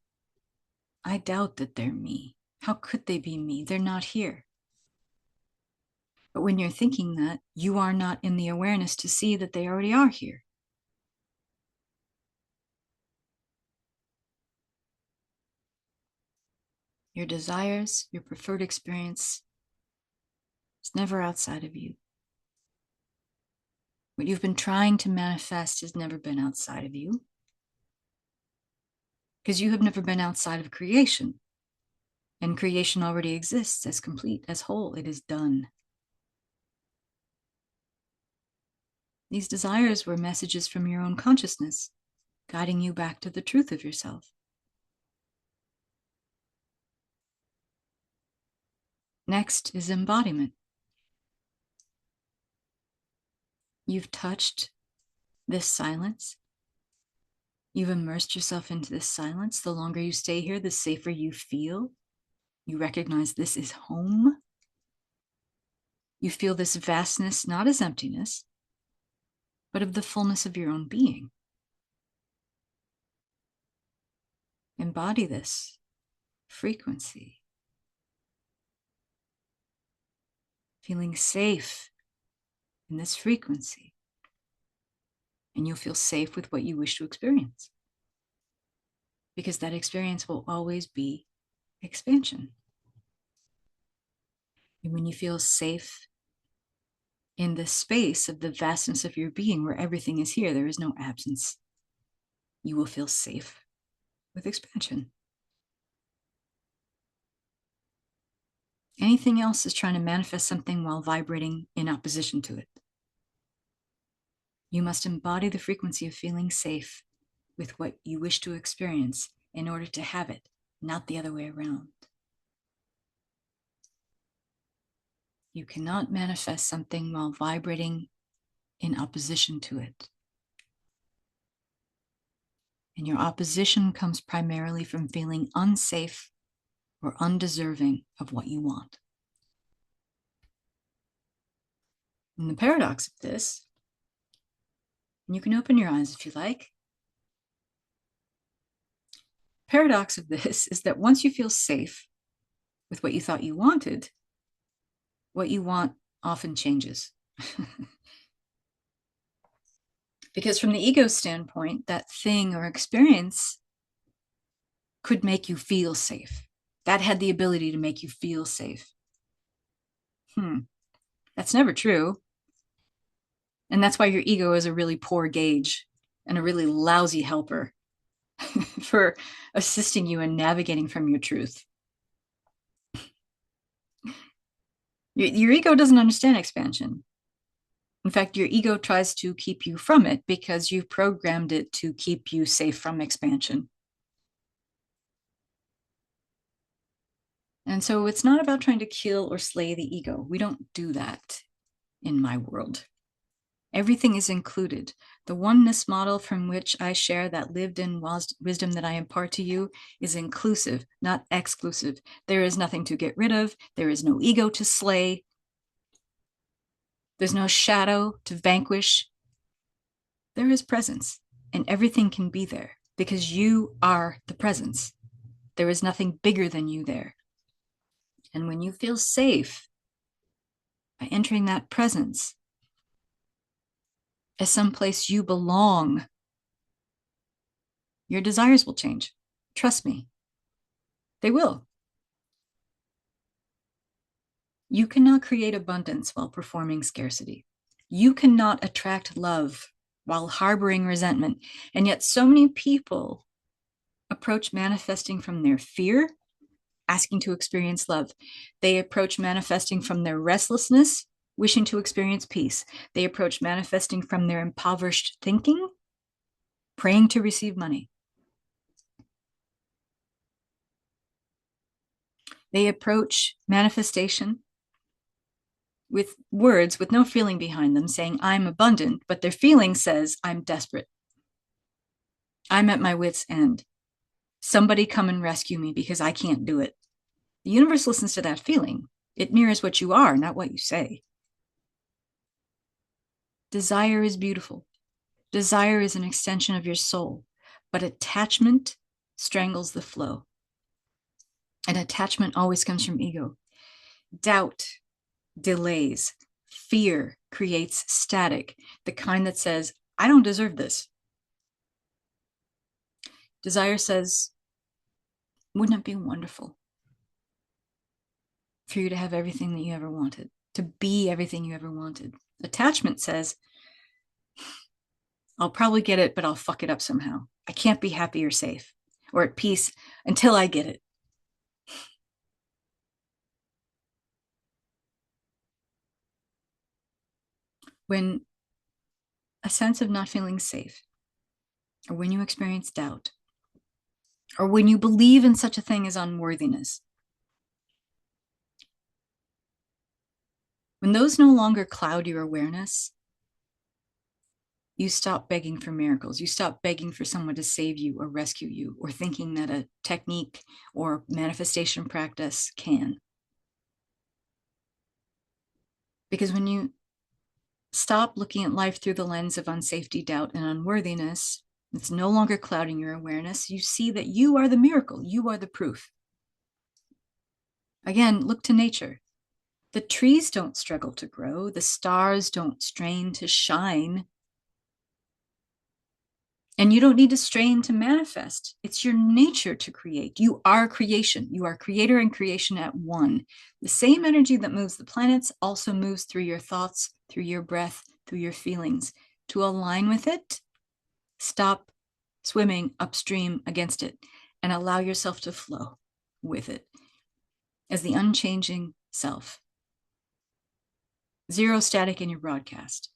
I doubt that they're me. How could they be me? They're not here. But when you're thinking that, you are not in the awareness to see that they already are here. Your desires, your preferred experience, is never outside of you. What you've been trying to manifest has never been outside of you, because you have never been outside of creation. And creation already exists as complete, as whole. It is done. These desires were messages from your own consciousness, guiding you back to the truth of yourself. Next is embodiment. You've touched this silence. You've immersed yourself into this silence. The longer you stay here, the safer you feel. You recognize this is home. You feel this vastness not as emptiness, but of the fullness of your own being. Embody this frequency. Feeling safe in this frequency. And you'll feel safe with what you wish to experience. Because that experience will always be expansion. And when you feel safe in the space of the vastness of your being, where everything is here, there is no absence, you will feel safe with expansion. Anything else is trying to manifest something while vibrating in opposition to it. You must embody the frequency of feeling safe with what you wish to experience in order to have it, not the other way around. You cannot manifest something while vibrating in opposition to it. And your opposition comes primarily from feeling unsafe or undeserving of what you want. And the paradox of this, and you can open your eyes if you like. Paradox of this is that once you feel safe with what you thought you wanted, what you want often changes. Because from the ego standpoint, that thing or experience could make you feel safe. That had the ability to make you feel safe. That's never true. And that's why your ego is a really poor gauge and a really lousy helper for assisting you in navigating from your truth. Your ego doesn't understand expansion. In fact, your ego tries to keep you from it because you've programmed it to keep you safe from expansion. And so it's not about trying to kill or slay the ego. We don't do that in my world. Everything is included. The oneness model from which I share that lived-in wisdom that I impart to you is inclusive, not exclusive. There is nothing to get rid of. There is no ego to slay. There's no shadow to vanquish. There is presence, and everything can be there because you are the presence. There is nothing bigger than you there. And when you feel safe by entering that presence as someplace you belong, your desires will change. Trust me, they will. You cannot create abundance while performing scarcity. You cannot attract love while harboring resentment. And yet so many people approach manifesting from their fear, asking to experience love. They approach manifesting from their restlessness, wishing to experience peace. They approach manifesting from their impoverished thinking, praying to receive money. They approach manifestation with words with no feeling behind them, saying, I'm abundant, but their feeling says, I'm desperate. I'm at my wit's end. Somebody come and rescue me because I can't do it. The universe listens to that feeling. It mirrors what you are, not what you say. Desire is beautiful. Desire is an extension of your soul, but attachment strangles the flow. And attachment always comes from ego. Doubt delays. Fear creates static, the kind that says, I don't deserve this. Desire says, wouldn't it be wonderful for you to have everything that you ever wanted, to be everything you ever wanted? Attachment says, I'll probably get it, but I'll fuck it up somehow. I can't be happy or safe or at peace until I get it. When a sense of not feeling safe, or when you experience doubt, or when you believe in such a thing as unworthiness, when those no longer cloud your awareness, you stop begging for miracles. You stop begging for someone to save you or rescue you, or thinking that a technique or manifestation practice can. Because when you stop looking at life through the lens of unsafety, doubt, and unworthiness, it's no longer clouding your awareness. You see that you are the miracle. You are the proof. Again, look to nature. The trees don't struggle to grow. The stars don't strain to shine. And you don't need to strain to manifest. It's your nature to create. You are creation. You are creator and creation at one. The same energy that moves the planets also moves through your thoughts, through your breath, through your feelings. To align with it, stop swimming upstream against it and allow yourself to flow with it as the unchanging self. Zero static in your broadcast.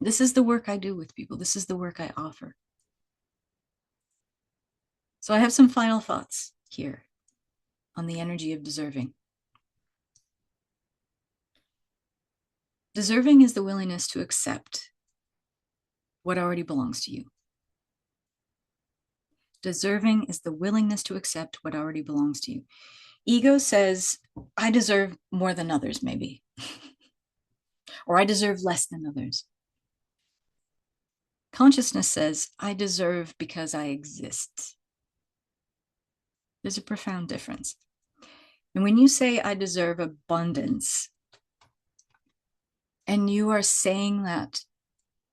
This is the work I do with people. This is the work I offer. So I have some final thoughts here on the energy of deserving. Deserving is the willingness to accept what already belongs to you. Deserving is the willingness to accept what already belongs to you. Ego says, I deserve more than others, maybe. Or I deserve less than others. Consciousness says, I deserve because I exist. There's a profound difference. And when you say, I deserve abundance, and you are saying that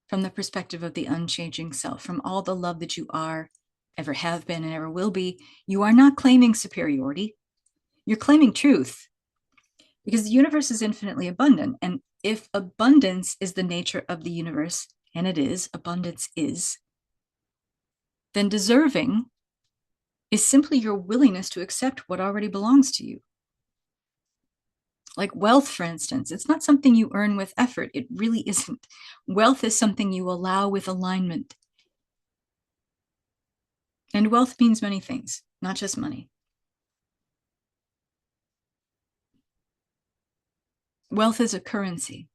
from the perspective of the unchanging self, from all the love that you are, ever have been, and ever will be, you are not claiming superiority. You're claiming truth, because the universe is infinitely abundant. And if abundance is the nature of the universe, and it is, abundance is, then deserving is simply your willingness to accept what already belongs to you. Like wealth, for instance, it's not something you earn with effort. It really isn't. Wealth is something you allow with alignment. And wealth means many things, not just money. Wealth is a currency,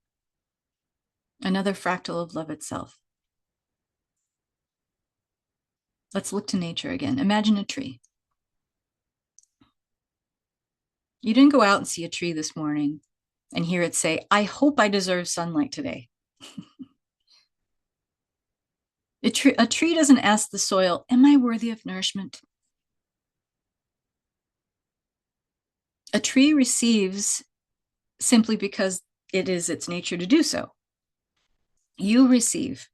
another fractal of love itself. Let's look to nature again. Imagine a tree. You didn't go out and see a tree this morning and hear it say, I hope I deserve sunlight today. A tree doesn't ask the soil, am I worthy of nourishment? A tree receives simply because it is its nature to do so. You receive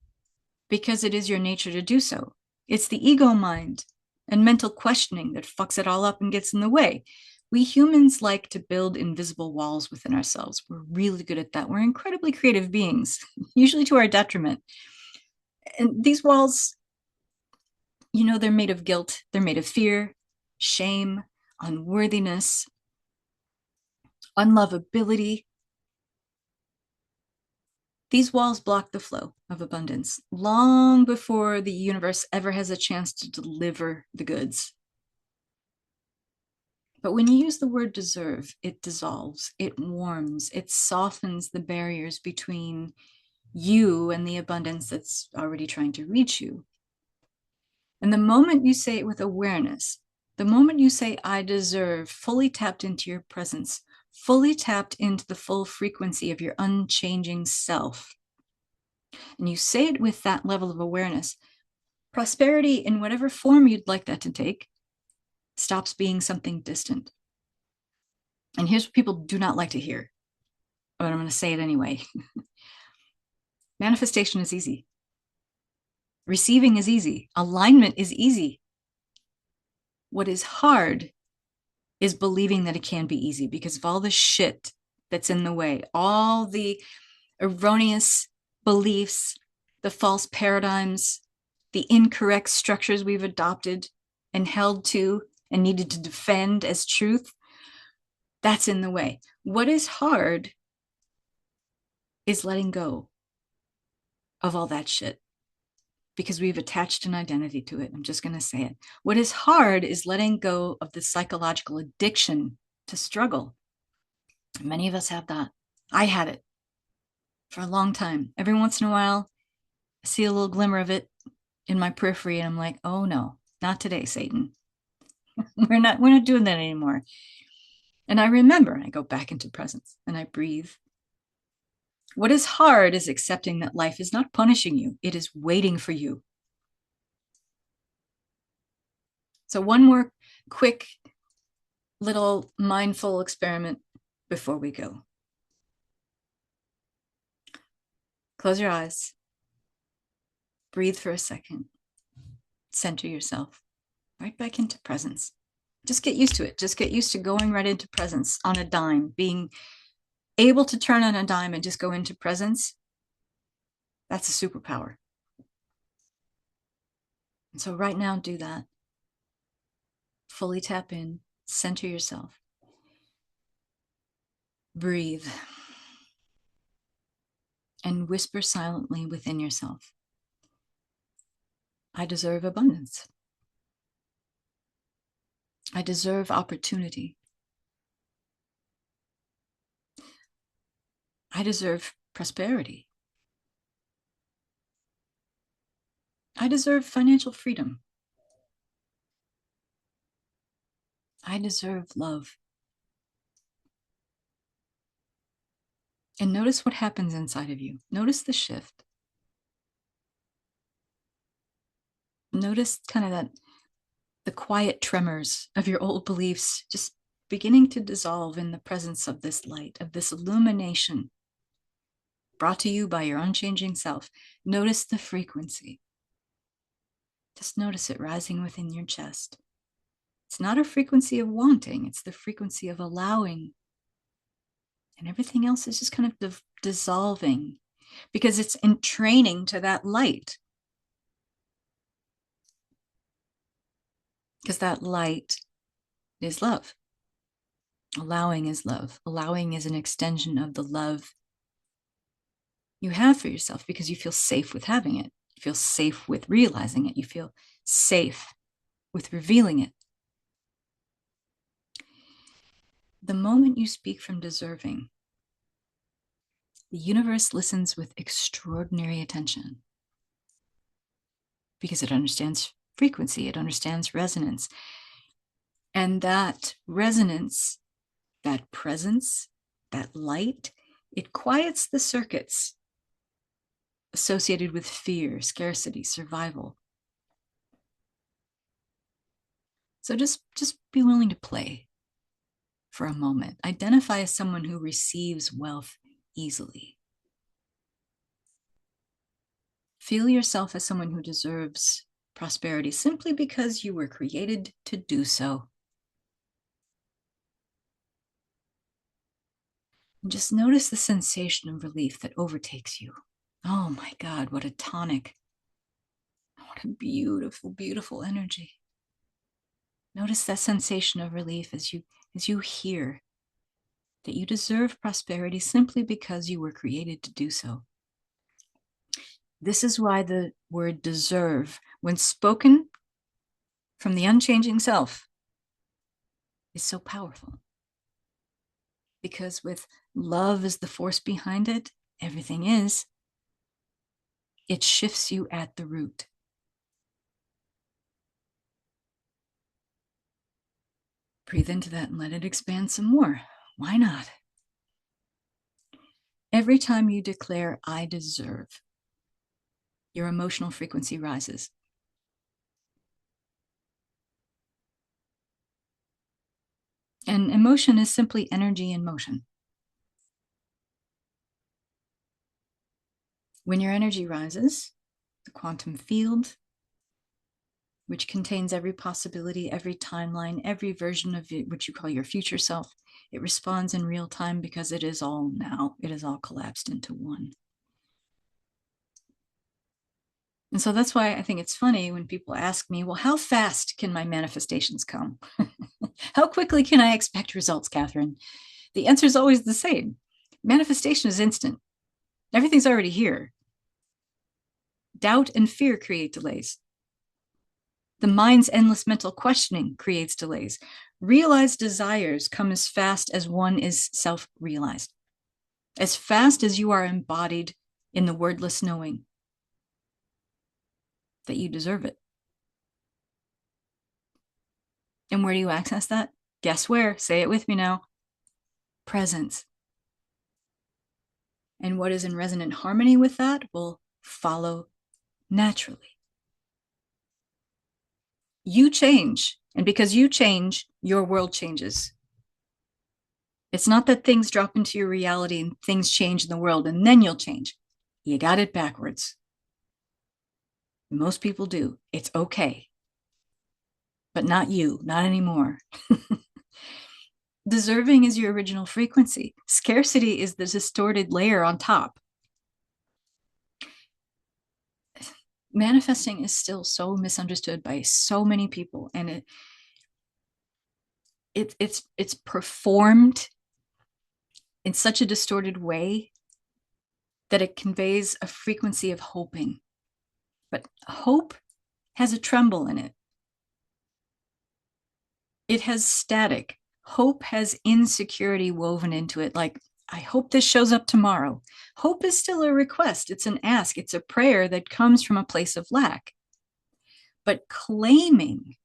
because it is your nature to do so. It's the ego mind and mental questioning that fucks it all up and gets in the way. We humans like to build invisible walls within ourselves. We're really good at that. We're incredibly creative beings, usually to our detriment. And these walls, you know, they're made of guilt. They're made of fear, shame, unworthiness, unlovability. These walls block the flow of abundance long before the universe ever has a chance to deliver the goods. But when you use the word deserve, it dissolves, it warms, it softens the barriers between you and the abundance that's already trying to reach you. And the moment you say it with awareness, the moment you say, I deserve, fully tapped into your presence, fully tapped into the full frequency of your unchanging self, and you say it with that level of awareness, prosperity in whatever form you'd like that to take stops being something distant. And here's what people do not like to hear, but I'm going to say it anyway. Manifestation is easy. Receiving is easy. Alignment is easy. What is hard is believing that it can be easy because of all the shit that's in the way, all the erroneous beliefs, the false paradigms, the incorrect structures we've adopted and held to and needed to defend as truth. That's in the way. What is hard is letting go of all that shit because we've attached an identity to it. I'm just going to say it. What is hard is letting go of the psychological addiction to struggle. Many of us have that. I had it for a long time. Every once in a while, I see a little glimmer of it in my periphery, and I'm like, oh no, not today, Satan. We're not doing that anymore. And I remember, I go back into presence and I breathe. What is hard is accepting that life is not punishing you. It is waiting for you. So one more quick little mindful experiment before we go. Close your eyes. Breathe for a second. Center yourself. Right back into presence. Just get used to it. Just get used to going right into presence on a dime, being able to turn on a dime and just go into presence. That's a superpower. And so right now, do that. Fully tap in, center yourself. Breathe. And whisper silently within yourself. I deserve abundance. I deserve opportunity. I deserve prosperity. I deserve financial freedom. I deserve love. And notice what happens inside of you. Notice the shift. Notice kind of that, the quiet tremors of your old beliefs just beginning to dissolve in the presence of this light, of this illumination brought to you by your unchanging self. Notice the frequency. Just notice it rising within your chest. It's not a frequency of wanting, it's the frequency of allowing. And everything else is just kind of dissolving because it's entraining to that light. Because that light is love. Allowing is love. Allowing is an extension of the love you have for yourself because you feel safe with having it. You feel safe with realizing it. You feel safe with revealing it. The moment you speak from deserving, the universe listens with extraordinary attention because it understands frequency, it understands resonance. And that resonance, that presence, that light, it quiets the circuits associated with fear, scarcity, survival. So just be willing to play for a moment. Identify as someone who receives wealth easily. Feel yourself as someone who deserves prosperity simply because you were created to do so. And just notice the sensation of relief that overtakes you. Oh my God, what a tonic. What a beautiful, beautiful energy. Notice that sensation of relief as you hear that you deserve prosperity simply because you were created to do so. This is why the word deserve, when spoken from the unchanging self, is so powerful. Because with love as the force behind it, everything is, it shifts you at the root. Breathe into that and let it expand some more. Why not? Every time you declare, I deserve, your emotional frequency rises. And emotion is simply energy in motion. When your energy rises, the quantum field, which contains every possibility, every timeline, every version of it, which you call your future self, it responds in real time because it is all now. It is all collapsed into one. And so that's why I think it's funny when people ask me, well, how fast can my manifestations come? How quickly can I expect results, Catherine? The answer is always the same. Manifestation is instant. Everything's already here. Doubt and fear create delays. The mind's endless mental questioning creates delays. Realized desires come as fast as one is self-realized, as fast as you are embodied in the wordless knowing that you deserve it. And where do you access that? Guess where? Say it with me now. Presence. And what is in resonant harmony with that will follow naturally. You change, and because you change, your world changes. It's not that things drop into your reality and things change in the world and then you'll change. You got it backwards. Most people do. It's okay. But not you, not anymore. Deserving is your original frequency. Scarcity is the distorted layer on top. Manifesting is still so misunderstood by so many people, and it's performed in such a distorted way that it conveys a frequency of hoping. But hope has a tremble in it. It has static. Hope has insecurity woven into it, like, I hope this shows up tomorrow. Hope is still a request. It's an ask. It's a prayer that comes from a place of lack. But claiming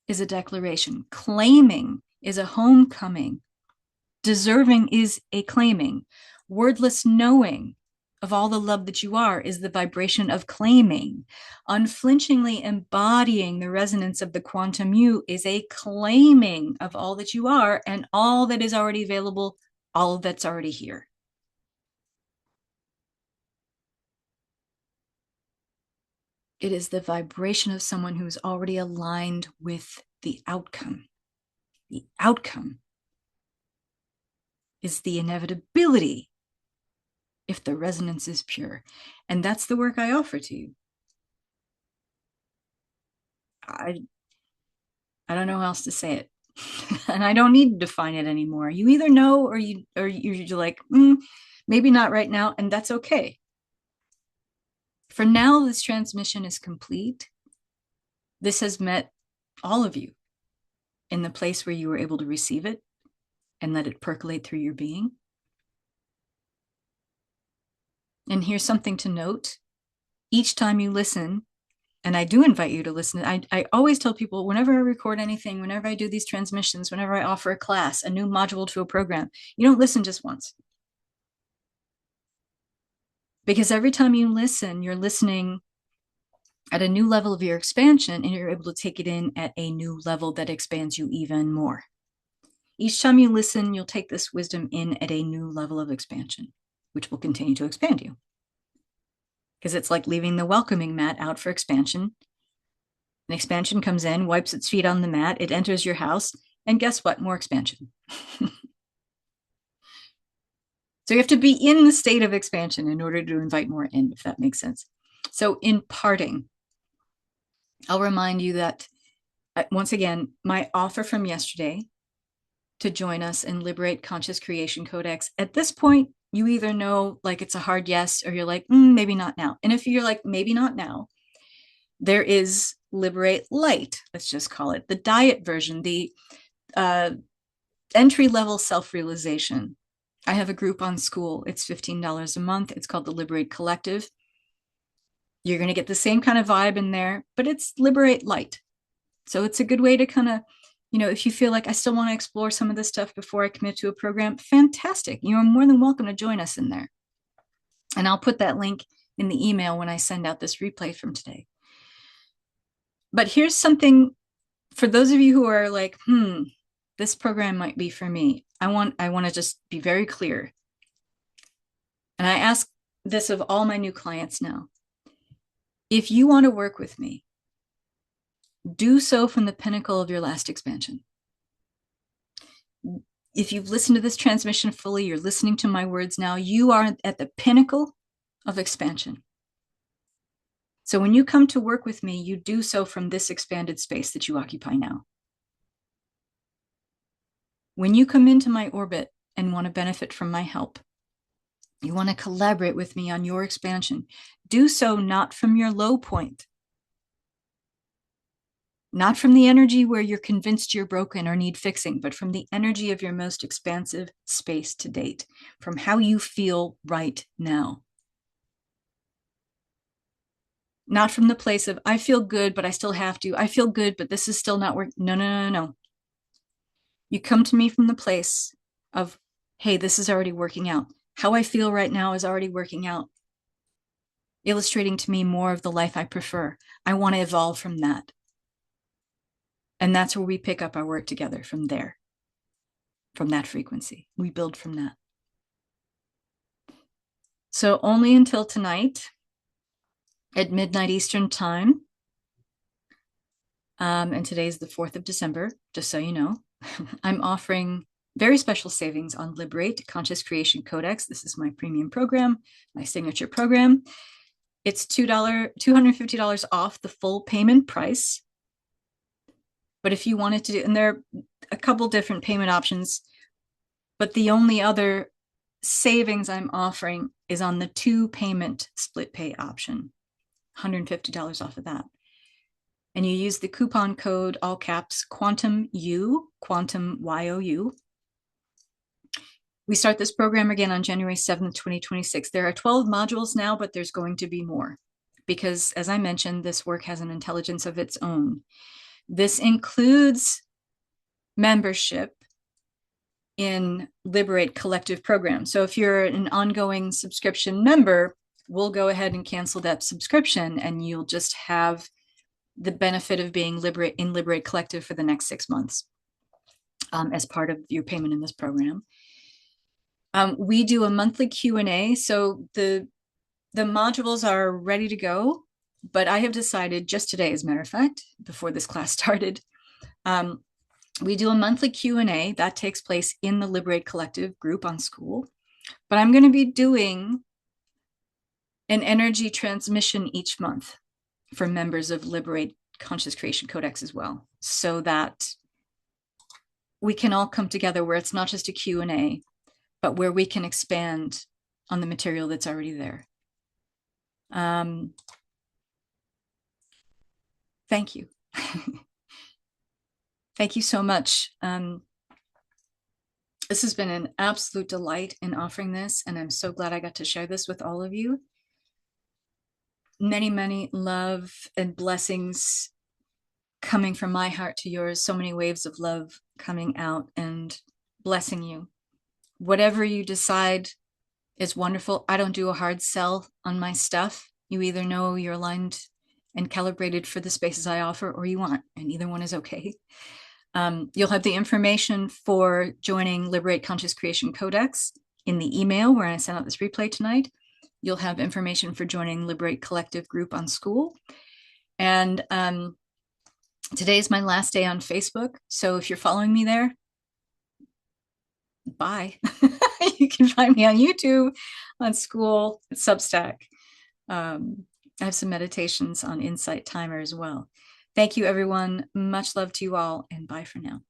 is a declaration. Claiming is a homecoming. Deserving is a claiming. Wordless knowing of all the love that you are is the vibration of claiming. Unflinchingly embodying the resonance of the quantum you is a claiming of all that you are and all that is already available, all that's already here. It is the vibration of someone who's already aligned with the outcome. The outcome is the inevitability if the resonance is pure. And that's the work I offer to you. I don't know how else to say it. And I don't need to define it anymore. You either know or you're like, maybe not right now, and that's okay. For now, this transmission is complete. This has met all of you in the place where you were able to receive it and let it percolate through your being. And here's something to note. Each time you listen, and I do invite you to listen. I always tell people, whenever I record anything, whenever I do these transmissions, whenever I offer a class, a new module to a program, you don't listen just once. Because every time you listen, you're listening at a new level of your expansion, and you're able to take it in at a new level that expands you even more. Each time you listen, you'll take this wisdom in at a new level of expansion, which will continue to expand you. Because it's like leaving the welcoming mat out for expansion. An expansion comes in, wipes its feet on the mat, it enters your house, and guess what? More expansion. So you have to be in the state of expansion in order to invite more in, if that makes sense. So in parting, I'll remind you that, once again, my offer from yesterday to join us in Liberate Conscious Creation Codex. At this point, you either know like it's a hard yes, or you're like, maybe not now. And if you're like, maybe not now, there is Liberate Light, let's just call it, the diet version, the entry-level self-realization. I have a group on School. It's $15 a month. It's called the Liberate Collective. You're going to get the same kind of vibe in there, but it's Liberate Light. So it's a good way to kind of, if you feel like I still want to explore some of this stuff before I commit to a program, fantastic. You're more than welcome to join us in there. And I'll put that link in the email when I send out this replay from today. But here's something for those of you who are like, this program might be for me. I want to just be very clear. And I ask this of all my new clients now. If you want to work with me, do so from the pinnacle of your last expansion. If you've listened to this transmission fully, you're listening to my words now, you are at the pinnacle of expansion. So when you come to work with me, you do so from this expanded space that you occupy now. When you come into my orbit and want to benefit from my help, you want to collaborate with me on your expansion, do so not from your low point, not from the energy where you're convinced you're broken or need fixing, but from the energy of your most expansive space to date, from how you feel right now. Not from the place of, I feel good, but I still have to. I feel good, but this is still not working. No. You come to me from the place of, hey, this is already working out. How I feel right now is already working out, illustrating to me more of the life I prefer. I want to evolve from that. And that's where we pick up our work together, from there, from that frequency. We build from that. So only until tonight at midnight Eastern time, and today's the 4th of December, just so you know, I'm offering very special savings on Liberate Conscious Creation Codex. This is my premium program, my signature program. It's $250 off the full payment price. But if you wanted to do, and there are a couple different payment options, but the only other savings I'm offering is on the 2-payment split pay option, $150 off of that. And you use the coupon code, all caps, QuantumU, Quantum YOU. We start this program again on January 7th, 2026. There are 12 modules now, but there's going to be more because, as I mentioned, this work has an intelligence of its own. This includes membership in Liberate Collective Program. So if you're an ongoing subscription member, we'll go ahead and cancel that subscription and you'll just have the benefit of being in Liberate Collective for the next 6 months as part of your payment in this program. We do a monthly Q&A. So the modules are ready to go, but I have decided just today, as a matter of fact, before this class started, we do a monthly Q&A that takes place in the Liberate Collective group on School. But I'm going to be doing an energy transmission each month for members of Liberate Conscious Creation Codex as well, so that we can all come together where it's not just a Q&A, but where we can expand on the material that's already there. Thank you. Thank you so much. This has been an absolute delight in offering this, and I'm so glad I got to share this with all of you. Many, many love and blessings coming from my heart to yours. So many waves of love coming out and blessing you. Whatever you decide is wonderful. I don't do a hard sell on my stuff. You either know you're aligned and calibrated for the spaces I offer, or you aren't, and either one is okay. You'll have the information for joining Liberate Conscious Creation Codex in the email where I sent out this replay tonight. You'll have information for joining Liberate Collective group on School. And today's my last day on Facebook. So if you're following me there, bye. You can find me on YouTube, on School, Substack. I have some meditations on Insight Timer as well. Thank you, everyone. Much love to you all, and bye for now.